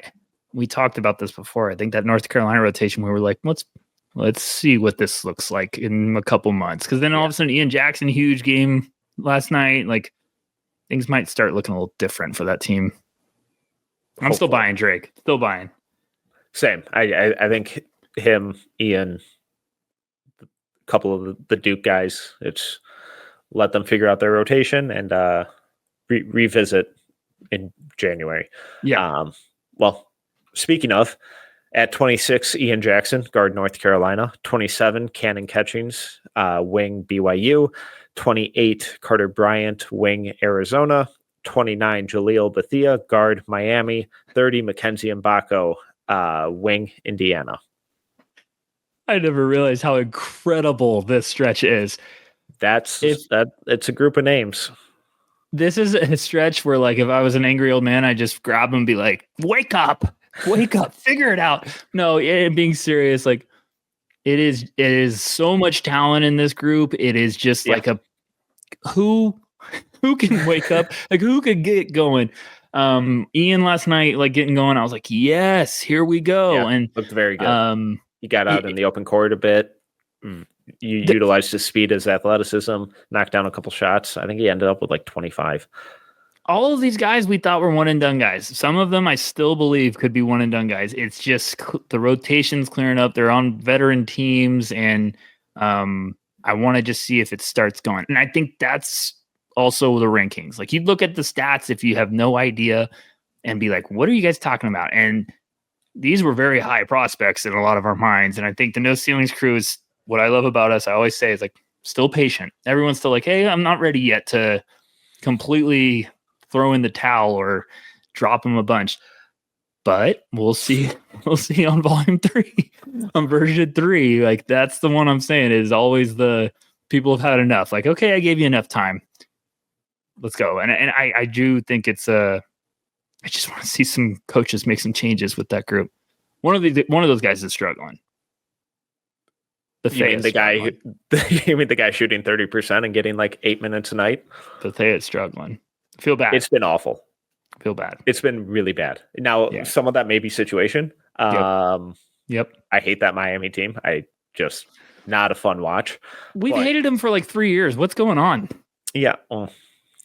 we talked about this before. I think that North Carolina rotation, we were like, let's let's see what this looks like in a couple months. Because then all of a sudden, Ian Jackson, huge game last night. Like things might start looking a little different for that team. I'm still buying Drake. Still buying. Same. I think him, Ian, a couple of the Duke guys. It's let them figure out their rotation and revisit in Januing. Yeah. Well, speaking of, at 26, Ian Jackson, guard North Carolina. 27, Cannon Catchings, wing BYU. 28, Carter Bryant, wing Arizona. 29, Jaleel Bethia, guard Miami. 30, Mackenzie Mbako, wing Indiana. I never realized how incredible this stretch is. It's a group of names. This is a stretch where, like, if I was an angry old man, I'd just grab him and be like, wake up, figure it out. No, being serious, like, it is so much talent in this group. It is just like who can wake up, like who could get going. Ian last night, like getting going, I was like, yes, here we go. And looked very good. He got out in the open court a bit. You utilized his speed, his athleticism, knocked down a couple shots. I think he ended up with like 25. All of these guys we thought were one and done guys. Some of them I still believe could be one and done guys. It's just the rotation's clearing up. They're on veteran teams, and I want to just see if it starts going. And I think that's also the rankings. Like, you'd look at the stats if you have no idea and be like, what are you guys talking about? And these were very high prospects in a lot of our minds. And I think the No Ceilings crew is what I love about us. I always say is like, still patient. Everyone's still like, hey, I'm not ready yet to completely throw in the towel or drop them a bunch. But we'll see. We'll see on volume 3, on version 3. Like, that's the one I'm saying is always the people have had enough. Like, okay, I gave you enough time. Let's go. And I do think it's I just want to see some coaches make some changes with that group. One of those guys is struggling. You mean the guy shooting 30% and getting like 8 minutes a night? Bethea is struggling. Feel bad. It's been awful. Feel bad. It's been really bad. Now, some of that may be situation. Yep. I hate that Miami team. I just not a fun watch. We've hated him for like 3 years. What's going on? Yeah.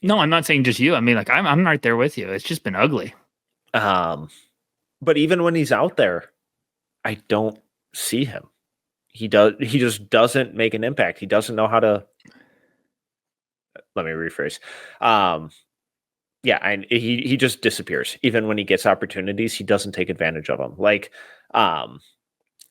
No, I'm not saying just you. I mean, like, I'm right there with you. It's just been ugly. But even when he's out there, I don't see him. He just doesn't make an impact. He doesn't know how to. Let me rephrase. And he just disappears. Even when he gets opportunities, he doesn't take advantage of them. Like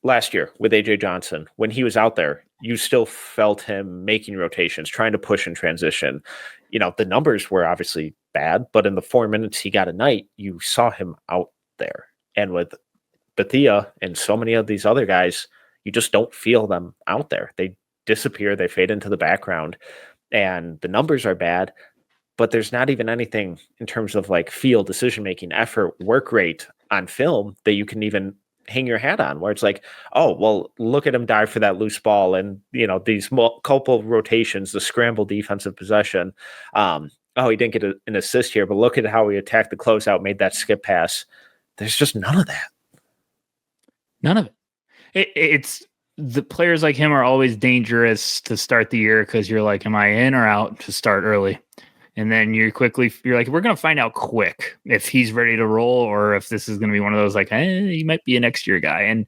last year with AJ Johnson, when he was out there, you still felt him making rotations, trying to push in transition. You know, the numbers were obviously bad, but in the 4 minutes he got a night, you saw him out there. And with Bethia and so many of these other guys, you just don't feel them out there. They disappear, they fade into the background, and the numbers are bad, but there's not even anything in terms of like field decision-making, effort, work rate on film that you can even hang your hat on, where it's like, oh, well, look at him dive for that loose ball and, you know, these couple rotations, the scramble defensive possession. He didn't get an assist here, but look at how he attacked the closeout, made that skip pass. There's just none of that. None of it. It's the players like him are always dangerous to start the year because you're like, am I in or out to start early? And then you're like, we're going to find out quick if he's ready to roll or if this is going to be one of those like, he might be a next year guy. And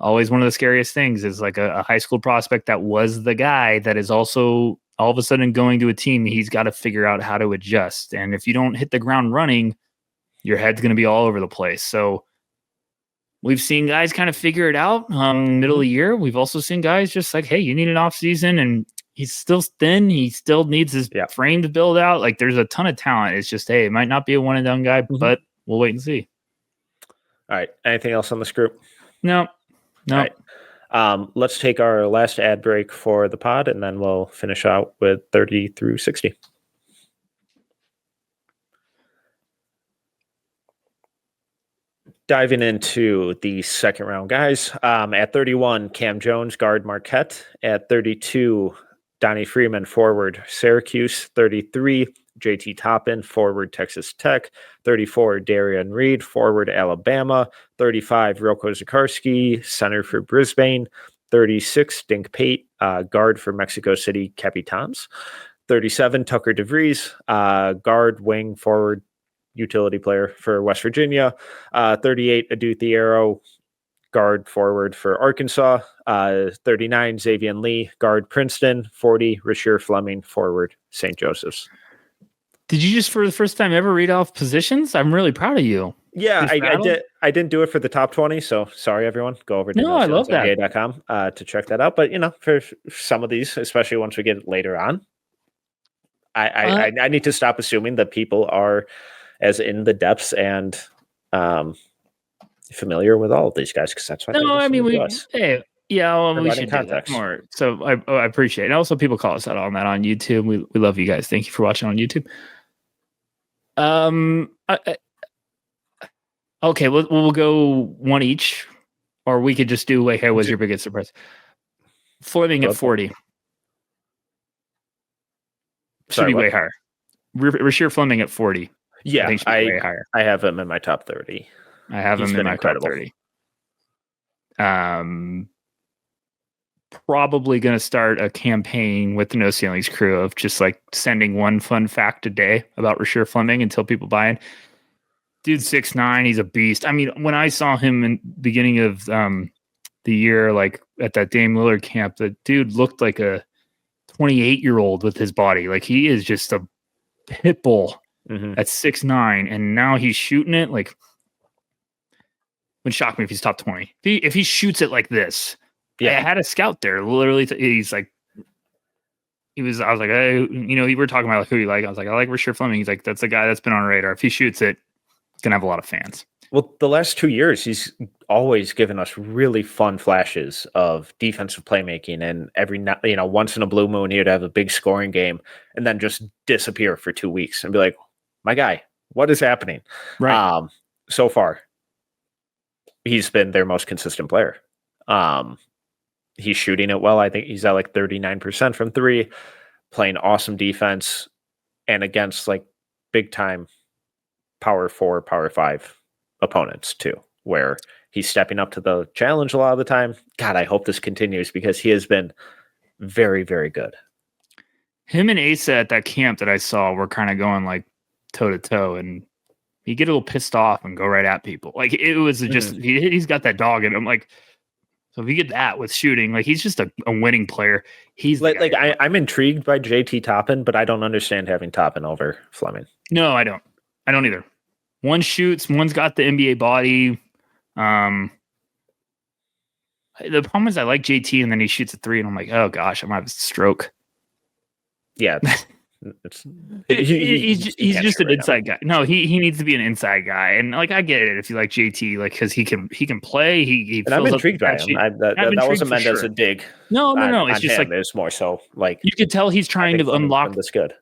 always one of the scariest things is like a high school prospect that was the guy that is also all of a sudden going to a team. He's got to figure out how to adjust. And if you don't hit the ground running, your head's going to be all over the place. So we've seen guys kind of figure it out middle of the year. We've also seen guys just like, hey, you need an off season, and he's still thin. He still needs his frame to build out. Like, there's a ton of talent. It's just, hey, it might not be a one and done guy, but we'll wait and see. All right. Anything else on this group? No. All right. Let's take our last ad break for the pod, and then we'll finish out with 30 through 60. Diving into the second round, guys. At 31, Cam Jones, guard Marquette. At 32, Donnie Freeman, forward Syracuse. 33, JT Toppin, forward Texas Tech. 34, Darian Reed, forward Alabama. 35, Roko Zakarski, center for Brisbane. 36, Dink Pate, guard for Mexico City Capitans. 37, Tucker DeVries, guard, wing, forward, utility player for West Virginia. 38, Adu Thiero, guard, forward for Arkansas. 39, Xavier Lee, guard, Princeton. 40, Rasheer Fleming, forward, St. Joseph's. Did you just, for the first time ever, read off positions? I'm really proud of you. Yeah, I did. I didn't do it for the top 20, so sorry, everyone. Go over to I love that. NBA.com to check that out. But, for some of these, especially once we get later on, I need to stop assuming that people are as in the depths and familiar with all of these guys, because that's why. No, I mean, we should do that more. So I appreciate it. Also, people call us out on that on YouTube. We love you guys. Thank you for watching on YouTube. Okay, we'll go one each, or we could just do like, hey, was your biggest surprise? Fleming at 40. Should be way higher. Rasheer Fleming at 40. Yeah, way higher. I have him in my top 30. I have him in my top 30. Probably going to start a campaign with the No Ceilings crew of just like sending one fun fact a day about Rasheer Fleming until people buy it. Dude, 6'9", he's a beast. I mean, when I saw him in the beginning of the year, like at that Dame Lillard camp, the dude looked like a 28-year-old with his body. Like, he is just a pit bull at 6'9", and now he's shooting it. Like, would shock me if he's top 20. If he shoots it like this, I had a scout there. Literally, he's like, I was like, hey, we were talking about like who you like. I was like, I like Rasheer Fleming. He's like, that's a guy that's been on our radar. If he shoots it, he's gonna have a lot of fans. Well, the last 2 years, he's always given us really fun flashes of defensive playmaking, and once in a blue moon, he'd have a big scoring game and then just disappear for 2 weeks and be like, my guy, what is happening? Right. So far, he's been their most consistent player. He's shooting it well. I think he's at like 39% from three, playing awesome defense, and against like big time power 4, power 5 opponents too, where he's stepping up to the challenge a lot of the time. God, I hope this continues because he has been very, very good. Him and Asa at that camp that I saw were kind of going like toe to toe, and he get a little pissed off and go right at people. Like, it was just he's got that dog in him. Like, so if you get that with shooting, like, he's just a winning player. He's I'm intrigued by JT Toppin, but I don't understand having Toppin over Fleming. No, I don't either. One shoots, one's got the NBA body. The problem is I like JT, and then he shoots a 3, and I'm like, oh gosh, I might have a stroke. Yeah, he's just an inside guy. No, he needs to be an inside guy, and like, I get it if you like JT, like, because he can play. He and I'm intrigued by him. That wasn't meant as a dig. No. It's just like, it's more so like you could tell he's trying to unlock this good.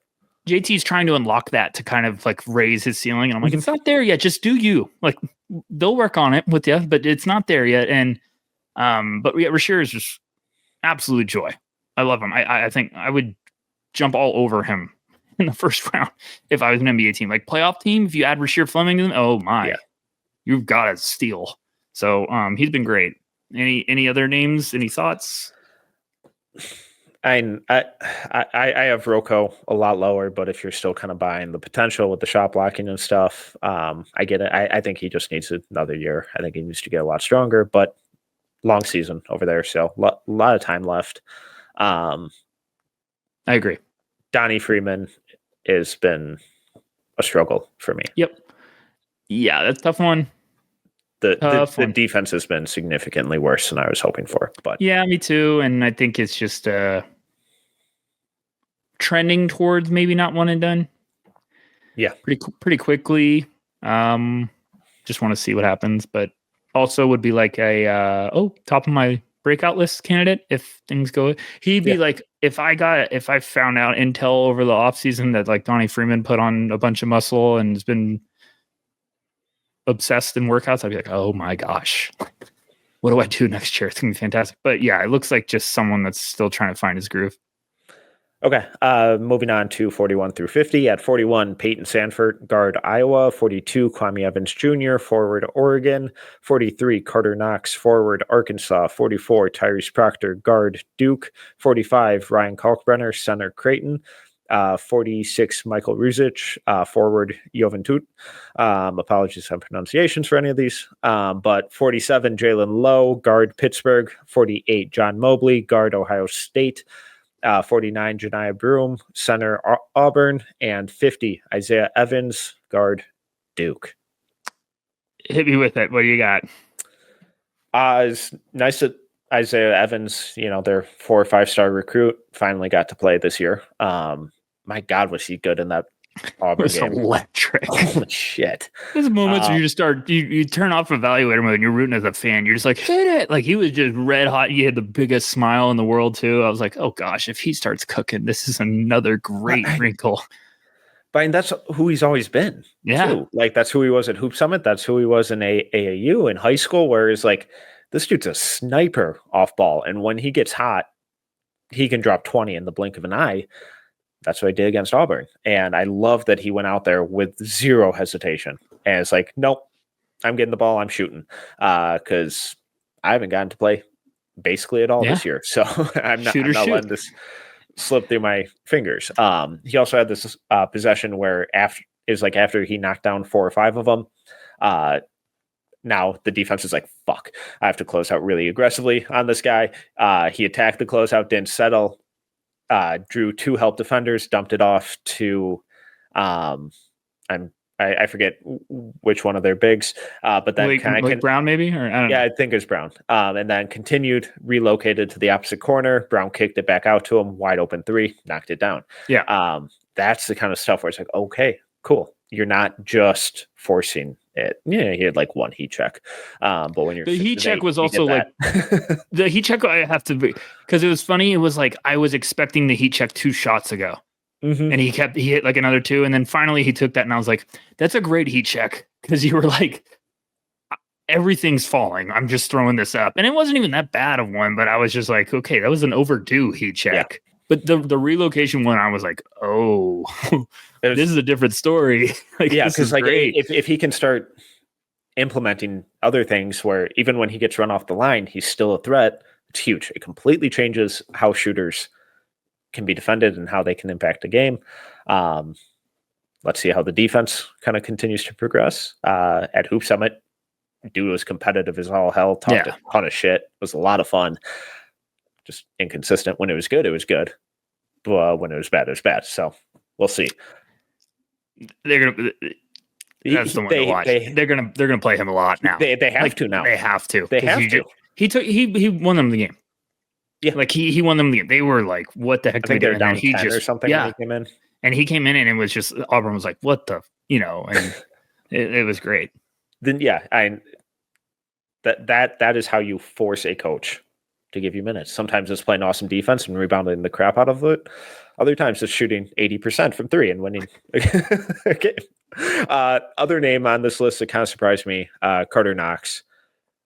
JT's trying to unlock that to kind of like raise his ceiling. And I'm like, it's not there yet. Just do you. Like, they'll work on it with you, but it's not there yet. And, but yeah, Rasheer is just absolute joy. I love him. I think I would jump all over him in the first round if I was an NBA team. Like, playoff team, if you add Rasheer Fleming to them, oh my, you've got to steal. So he's been great. Any other names? Any thoughts? I have Rocco a lot lower, but if you're still kind of buying the potential with the shot blocking and stuff, I get it. I think he just needs another year. I think he needs to get a lot stronger, but long season over there, so a lot of time left. I agree. Donnie Freeman has been a struggle for me. Yep. Yeah, that's a tough one. The defense has been significantly worse than I was hoping for. But yeah, me too. And I think it's just trending towards maybe not one and done. Yeah, pretty quickly. Just want to see what happens, but also would be like a top of my breakout list candidate if things go. He'd be like, if I found out intel over the offseason that like Donnie Freeman put on a bunch of muscle and has been obsessed in workouts, I'd be like, oh my gosh, what do I do next year? It's gonna be fantastic. But yeah, it looks like just someone that's still trying to find his groove. Okay. Moving on to 41 through 50. At 41, Peyton Sanford, guard Iowa. 42, Kwame Evans Jr., forward Oregon. 43, Carter Knox, forward Arkansas. 44, Tyrese Proctor, guard Duke. 45, Ryan Kalkbrenner, center Creighton. 46, Michael Ruzic, forward Juventud. Apologies on pronunciations for any of these. But 47, Jalen Lowe, guard Pittsburgh. 48, John Mobley, guard Ohio State. 49, Janiah Broom, center Auburn, and 50, Isaiah Evans, guard Duke. Hit me with it. What do you got? It's nice that Isaiah Evans, their 4 or 5-star recruit, finally got to play this year. My God, was he good in that Auburn game? Electric. Holy shit. There's moments where you just start, you turn off evaluator mode and you're rooting as a fan. You're just like, hit it. Like, he was just red hot. He had the biggest smile in the world, too. I was like, oh, gosh, if he starts cooking, this is another great wrinkle. But that's who he's always been. Yeah. Too. Like, that's who he was at Hoop Summit. That's who he was in AAU in high school, whereas, like, this dude's a sniper off ball. And when he gets hot, he can drop 20 in the blink of an eye. That's what I did against Auburn. And I love that he went out there with zero hesitation. And it's like, nope, I'm getting the ball. I'm shooting. Because I haven't gotten to play basically at all this year. So I'm not letting this slip through my fingers. He also had this possession where after he knocked down 4 or 5 of them, now the defense is like, fuck, I have to close out really aggressively on this guy. He attacked the closeout, didn't settle. Drew 2 help defenders, dumped it off to I forget which one of their bigs, but then like Brown maybe, or I don't know. I think it was Brown, and then continued, relocated to the opposite corner. Brown kicked it back out to him, wide open 3, knocked it down. That's the kind of stuff where it's like, okay, cool, you're not just forcing it. Yeah, he had like 1 heat check, but when you're the heat check was also like the heat check. I have to be, because it was funny. It was like I was expecting the heat check 2 shots ago, and he hit like another 2, and then finally he took that, and I was like, that's a great heat check, because you were like, everything's falling. I'm just throwing this up, and it wasn't even that bad of one, but I was just like, okay, that was an overdue heat check. Yeah. But the relocation one, I was like, oh, this is a different story. Like, yeah, because like if he can start implementing other things where even when he gets run off the line, he's still a threat, it's huge. It completely changes how shooters can be defended and how they can impact the game. Let's see how the defense kind of continues to progress. At Hoop Summit, dude was competitive as all hell, talked a ton of shit. It was a lot of fun. Just inconsistent. When it was good, it was good. But when it was bad, it was bad. So we'll see. They're gonna. That's the one to watch. They're gonna play him a lot now. They have to now. They have to. They have to. He won them the game. Yeah, like he won them the game. They were like, "What the heck?" I think they're down 10 or something. Yeah, when he came in. And he came in and it was just Auburn was like, "What the?" And it was great. Then that is how you force a coach to give you minutes. Sometimes it's playing awesome defense and rebounding the crap out of it. Other times it's shooting 80% from 3 and winning a game. Other name on this list that kind of surprised me, Carter Knox.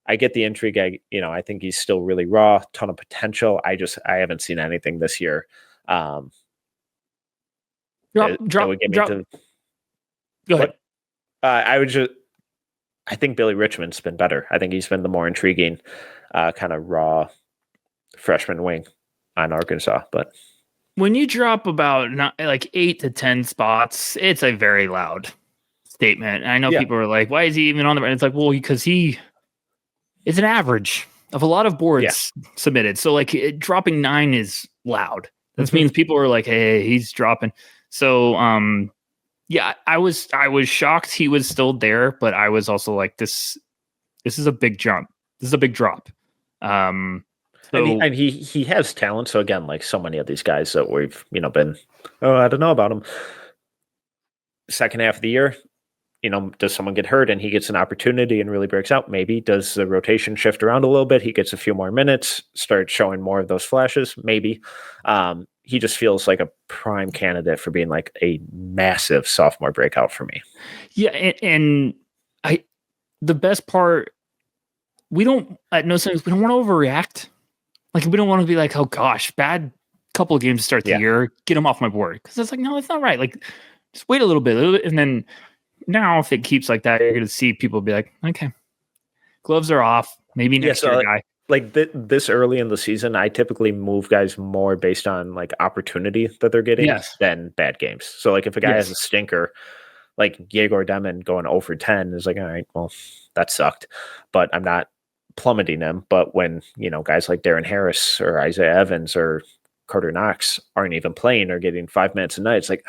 I get the intrigue. I think he's still really raw, ton of potential. I haven't seen anything this year. Drop. Go ahead. I think Billy Richmond's been better. I think he's been the more intriguing kind of raw freshman wing on Arkansas. But when you drop about 8 to 10 spots, it's a very loud statement. And I know people are like, why is he even on the? And it's like, well, because it's an average of a lot of boards submitted. So dropping 9 is loud. That means people are like, hey, he's dropping. So I was shocked he was still there, but I was also like, this is a big jump. This is a big drop. And he has talent. So again, like so many of these guys that we've been, I don't know about him. Second half of the year, does someone get hurt and he gets an opportunity and really breaks out? Maybe. Does the rotation shift around a little bit? He gets a few more minutes, start showing more of those flashes. Maybe. He just feels like a prime candidate for being like a massive sophomore breakout for me. Yeah, and the best part, we don't want to overreact. Like, we don't want to be like, oh gosh, bad couple of games to start the year, get him off my board. Because it's like, no, that's not right. Like, just wait a little bit. And then now, if it keeps like that, you're going to see people be like, okay, gloves are off. Maybe next year, guy. Like this early in the season, I typically move guys more based on like opportunity that they're getting than bad games. So like if a guy has a stinker, like Yegor Demon going 0 for 10 is like, all right, well, that sucked. But I'm not plummeting him. But when, guys like Darren Harris or Isaiah Evans or Carter Knox aren't even playing or getting 5 minutes a night, it's like,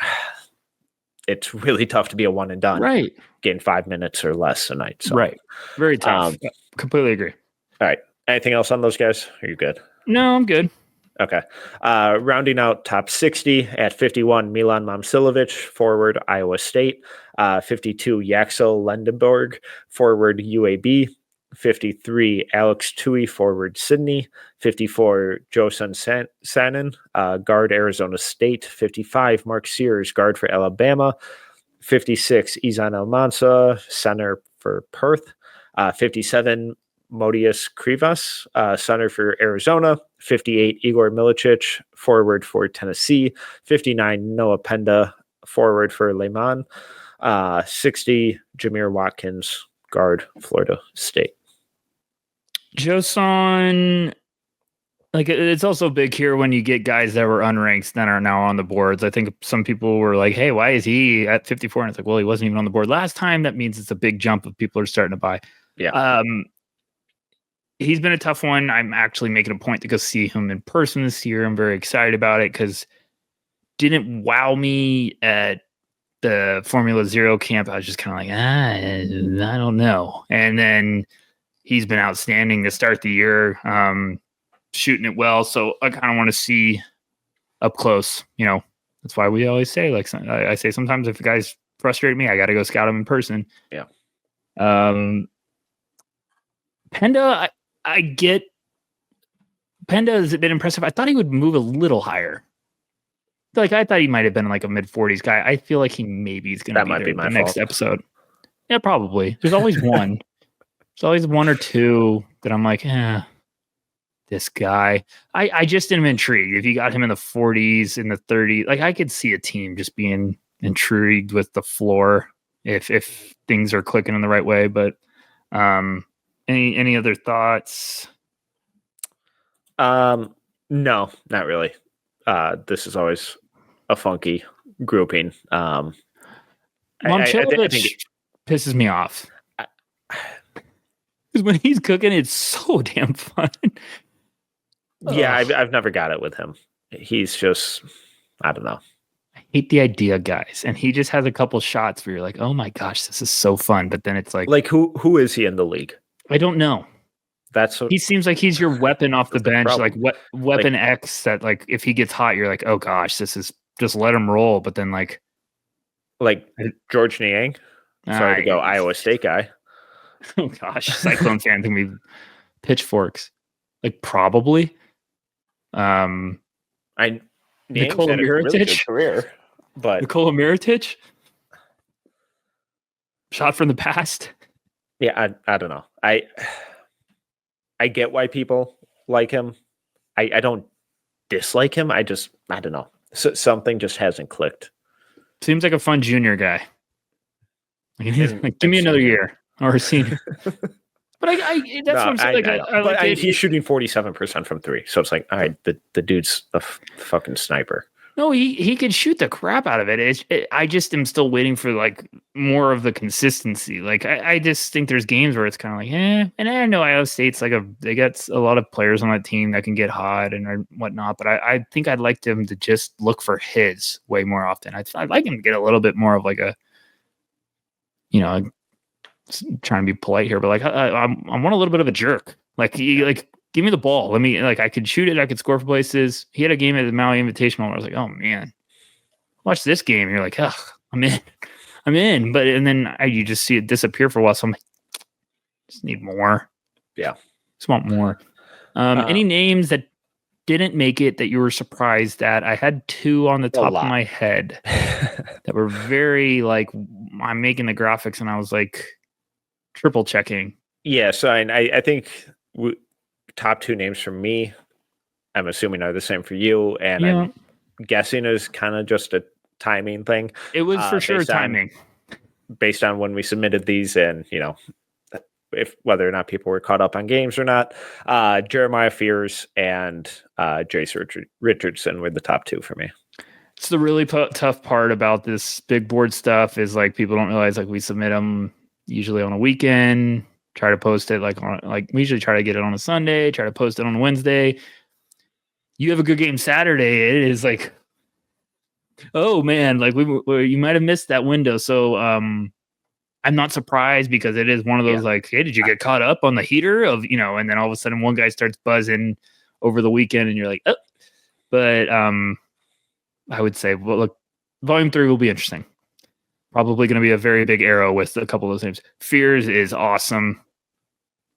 it's really tough to be a one and done. Right. Getting 5 minutes or less a night. So. Right. Very tough. Completely agree. All right. Anything else on those guys? Are you good? No, I'm good. Okay. Rounding out top 60 at 51, Milan Momcilovic, forward Iowa State. 52, Yaxel Lendenborg, forward UAB. 53, Alex Tui, forward Sydney. 54, Josun Sanin, guard Arizona State. 55, Mark Sears, guard for Alabama. 56, Izan Almansa, center for Perth. 57, Modius Krivas, center for Arizona. 58, Igor Milicic, forward for Tennessee. 59, Noah Penda, forward for Le Mans. 60, Jameer Watkins, guard, Florida State. Joson, like it's also big here when you get guys that were unranked that are now on the boards. I think some people were like, hey, why is he at 54? And it's like, well, he wasn't even on the board last time. That means it's a big jump of people are starting to buy. Yeah. He's been a tough one. I'm actually making a point to go see him in person this year. I'm very excited about it because didn't wow me at the Formula Zero camp. I was just kind of like, I don't know. And then he's been outstanding to start the year, shooting it well. So I kind of want to see up close. That's why we always say, like I say sometimes if a guy's frustrated me, I got to go scout him in person. Yeah. Penda, I get Penda has been impressive. I thought he would move a little higher. Like I thought he might have been like a mid-40s guy. I feel like he maybe is going to be there the next episode. Yeah, probably. There's always one. There's always one or two that I'm like, this guy. I just am intrigued. If you got him in the 40s, in the 30s, like I could see a team just being intrigued with the floor if things are clicking in the right way. But any other thoughts? No, not really. This is always a funky grouping. Momcilovic pisses me off. Because when he's cooking, it's so damn fun. Yeah, I've never got it with him. He's just, I don't know. I hate the idea, guys. And he just has a couple shots where you're like, oh my gosh, this is so fun. But then it's like who is he in the league? I don't know. He seems like he's your weapon off the bench, like weapon X. That like if he gets hot, you're like, oh gosh, this is just let him roll. But then like George Niang. Sorry to go Iowa State guy. Oh gosh, Cyclone fans can be pitchforks. Like probably. Nikola Mirotic career, but Nikola Mirotic shot from the past. Yeah, I don't know. I get why people like him. I don't dislike him. I don't know. Something just hasn't clicked. Seems like a fun junior guy. Like, give me another year or a senior. But that's what I'm saying. He's shooting 47% from three. So it's like, all right, the dude's a fucking sniper. No, he could shoot the crap out of it. I just am still waiting for like more of the consistency. Like I just think there's games where it's kind of like, and I know Iowa State's like they got a lot of players on that team that can get hot and whatnot. But I think I'd like them to just look for his way more often. I'd like him to get a little bit more of like a, trying to be polite here, but like I want a little bit of a jerk. Like give me the ball. Let me I could shoot it. I could score for places. He had a game at the Maui Invitational where I was like, oh man, watch this game. And you're like, ugh, I'm in. But and then you just see it disappear for a while. So I'm like, just need more. Yeah, just want more. Any names that didn't make it that you were surprised at? I had two on the top of my head that were very like I'm making the graphics and I was like triple checking. Yeah, so I think top two names for me, I'm assuming are the same for you, and Yeah, I'm guessing is kind of just a timing thing. it was for sure timing. Based on when we submitted these, and if whether or not people were caught up on games or not. Jeremiah Fears and Jace Richardson were the top two for me. It's the really tough part about this big board stuff is like people don't realize like we submit them usually on a weekend, try to post it like we usually try to get it on a Sunday, try to post it on a Wednesday. You have a good game Saturday, it is like, oh man, like you might have missed that window. So I'm not surprised because it is one of those like, hey, did you get caught up on the heater of, and then all of a sudden one guy starts buzzing over the weekend and you're like, oh, but I would say, well, look, volume 3 will be interesting. Probably going to be a very big arrow with a couple of those names. Fears is awesome.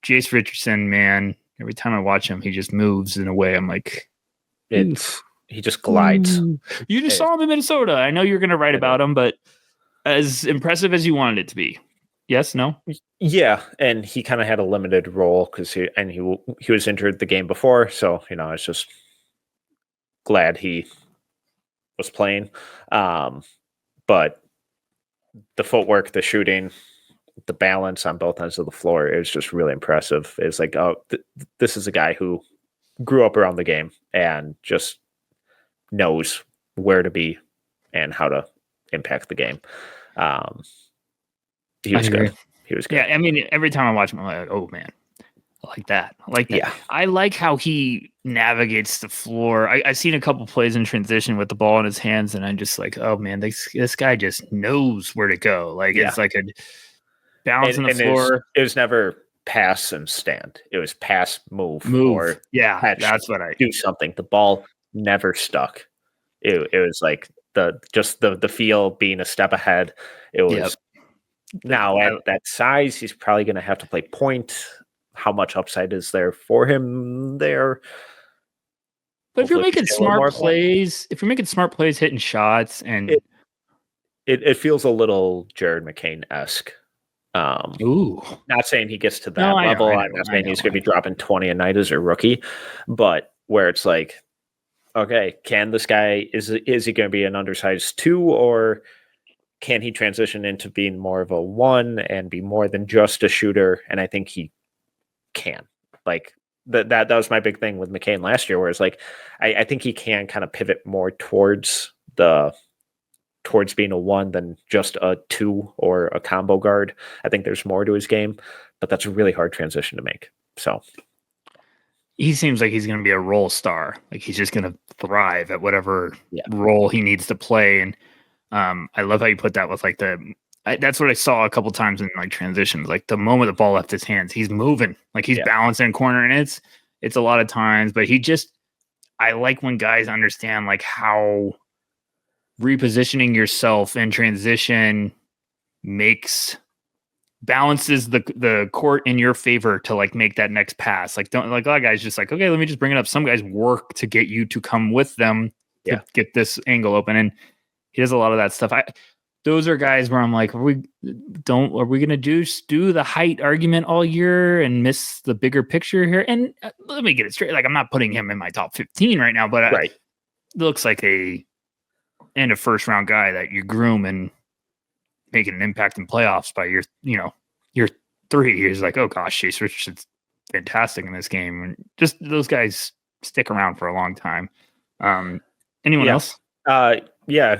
Jace Richardson, man, every time I watch him, he just moves in a way. I'm like, he just glides. Ooh. You just saw him in Minnesota. I know you're going to write about him, but as impressive as you wanted it to be. Yes, no? Yeah, and he kind of had a limited role because he was injured the game before, so I was just glad he was playing. But the footwork, the shooting, the balance on both ends of the floor, it was just really impressive. It's like, this is a guy who grew up around the game and just knows where to be and how to impact the game. He was good. He was good. Yeah, I mean, every time I watch him, I'm like, oh man, I like that. I like that. Yeah. I like how he navigates the floor. I've seen a couple plays in transition with the ball in his hands, and I'm just like, oh man, this guy just knows where to go. Like it's like a balance on the floor. It was never pass and stand. It was pass, move. Or catch, that's what I do something. The ball never stuck. It was like the feel being a step ahead. It was now at that size, he's probably going to have to play point. How much upside is there for him there? But if you're making smart plays, hitting shots, and it feels a little Jared McCain-esque. Not saying he gets to that level. I'm not saying he's going to be dropping 20 a night as a rookie, but where it's like, okay, can this guy is he going to be an undersized 2, or can he transition into being more of a 1 and be more than just a shooter? And I think he can. Like that was my big thing with McCain last year, where it's like I think he can kind of pivot more towards being a 1 than just a 2 or a combo guard. I think there's more to his game, but that's a really hard transition to make. So he seems like he's going to be a role star. Like he's just going to thrive at whatever role he needs to play. And I love how you put that with like that's what I saw a couple times in like transitions. Like the moment the ball left his hands, he's moving, like he's balancing corner, and it's a lot of times. But I like when guys understand like how repositioning yourself in transition balances the court in your favor to like make that next pass. Like don't like a lot of guys just like, okay, let me just bring it up. Some guys work to get you to come with them to get this angle open, and he does a lot of that stuff. Those are guys where I'm like, are we going to do the height argument all year and miss the bigger picture here? And let me get it straight. Like, I'm not putting him in my top 15 right now, but it looks like a end of first round guy that you groom and making an impact in playoffs by year 3. He's like, oh gosh, Chase Richardson's fantastic in this game. And just those guys stick around for a long time. Anyone else? A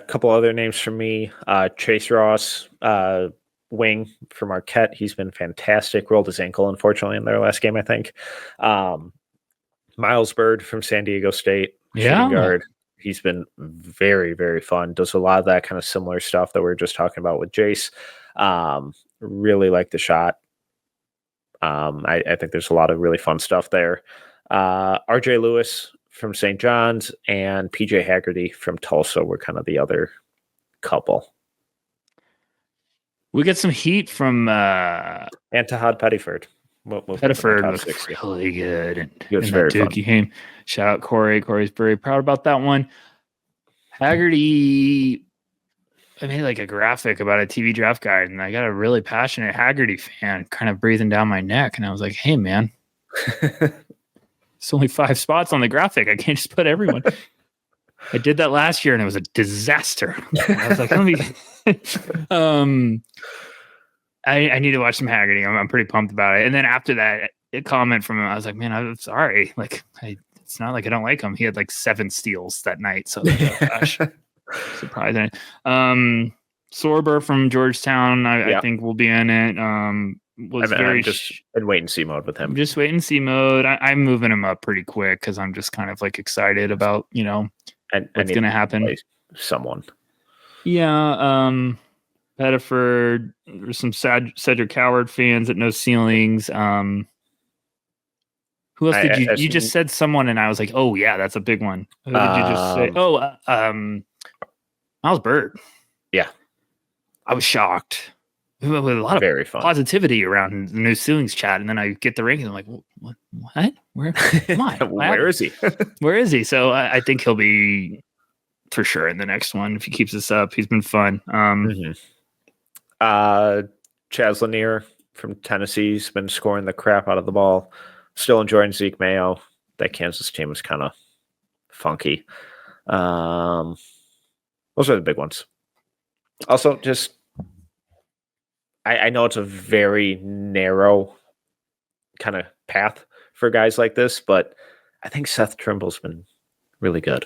couple other names for me. Chase Ross, wing from Marquette. He's been fantastic. Rolled his ankle, unfortunately, in their last game, I think. Miles Bird from San Diego State, shooting guard. He's been very, very fun. Does a lot of that kind of similar stuff that we were just talking about with Jace. Really like the shot. I think there's a lot of really fun stuff there. RJ Lewis from St. John's and PJ Haggerty from Tulsa were kind of the other couple. We get some heat from and Tahad Pettiford. Pettiford was really good, and he was very fun. Game. Shout out Corey. Corey's very proud about that one. Haggerty, I made like a graphic about a TV draft guide, and I got a really passionate Haggerty fan kind of breathing down my neck, and I was like, "Hey, man." It's only 5 spots on the graphic. I can't just put everyone. I did that last year and it was a disaster. I was like, let me. I need to watch some Haggerty. I'm pretty pumped about it. And then after that, a comment from him, I was like, man, I'm sorry. Like, it's not like I don't like him. He had like 7 steals that night. So, gosh, surprising. Sorber from Georgetown, I think will be in it. I'm just in wait and see mode with him. Just wait and see mode. I'm moving him up pretty quick because I'm just kind of like excited about, what's going to happen. Someone. Yeah. Bedford. There's some Cedric Coward fans at No Ceilings. Who else did you just said someone and I was like, oh yeah, that's a big one. Who did you just say? Miles Bird. Yeah. I was shocked. With a lot of positivity around the No Ceilings chat, and then I get the rankings. I'm like, what? Where? Come on. Where is he? Where is he? So I think he'll be for sure in the next one if he keeps this up. He's been fun. Chaz Lanier from Tennessee's been scoring the crap out of the ball. Still enjoying Zeke Mayo. That Kansas team was kind of funky. Those are the big ones. Also, just I know it's a very narrow kind of path for guys like this, but I think Seth Trimble's been really good.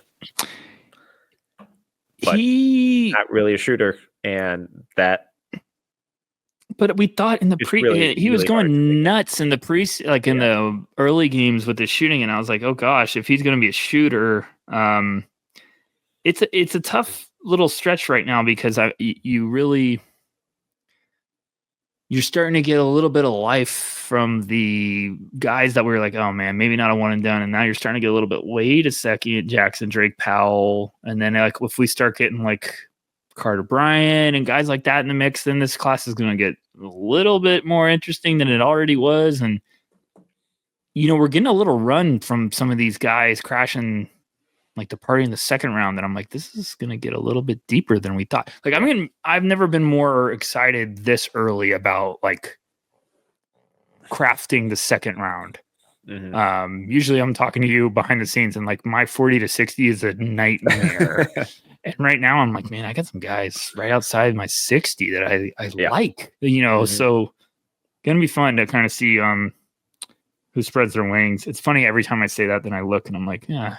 But he's not really a shooter, and that. But we thought in the he was going nuts in the in the early games with the shooting, and I was like, oh gosh, if he's going to be a shooter, it's a tough little stretch right now because you're starting to get a little bit of life from the guys that we were like, oh man, maybe not a one and done, and now you're starting to get a little bit. Wait a second, Jackson, Drake, Powell, and then like if we start getting like Carter Bryant and guys like that in the mix, then this class is going to get a little bit more interesting than it already was. And, we're getting a little run from some of these guys crashing like the party in the second round that I'm like, this is going to get a little bit deeper than we thought. Like, I've never been more excited this early about like crafting the second round. Mm-hmm. Usually I'm talking to you behind the scenes and like my 40 to 60 is a nightmare. And right now I'm like, man, I got some guys right outside my 60 that I like, mm-hmm. So gonna be fun to kind of see who spreads their wings. It's funny every time I say that, then I look and I'm like, yeah, I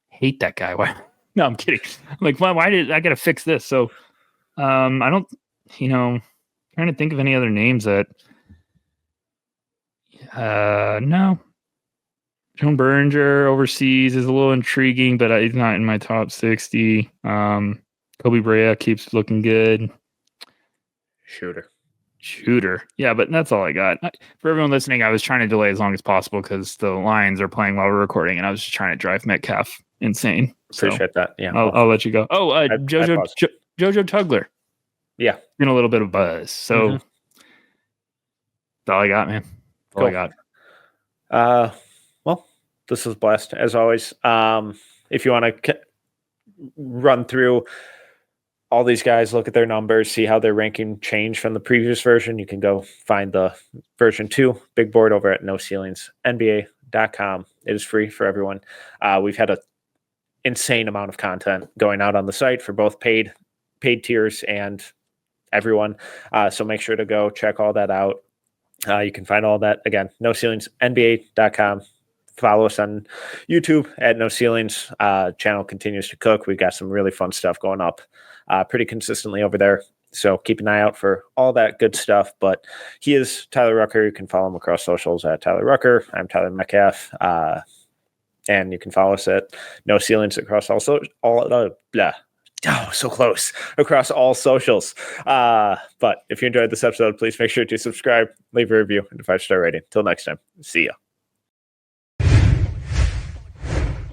hate that guy. Why? No, I'm kidding. I'm like, why did I gotta fix this? So I don't, trying to think of any other names that no. Joan Berringer overseas is a little intriguing, but he's not in my top 60. Kobe Brea keeps looking good. Shooter. Yeah, but that's all I got. For everyone listening, I was trying to delay as long as possible because the Lions are playing while we're recording, and I was just trying to drive Metcalf insane. Appreciate that. Yeah, I'll let you go. Oh, Jojo Tugler. Yeah, in a little bit of buzz. So that's all I got, man. All I got. Well, this was blessed as always. If you want to run through all these guys, look at their numbers, see how their ranking changed from the previous version, you can go find the version 2 big board over at NoCeilingsNBA.com. It is free for everyone. We've had an insane amount of content going out on the site for both paid tiers and everyone. So make sure to go check all that out. You can find all that again, NoCeilingsNBA.com. Follow us on YouTube at No Ceilings. Channel continues to cook. We've got some really fun stuff going up pretty consistently over there. So keep an eye out for all that good stuff. But he is Tyler Rucker. You can follow him across socials at Tyler Rucker. I'm Tyler Metcalf. And you can follow us at No Ceilings across so close across all socials. But if you enjoyed this episode, please make sure to subscribe, leave a review, and a 5-star rating. Till next time, see ya.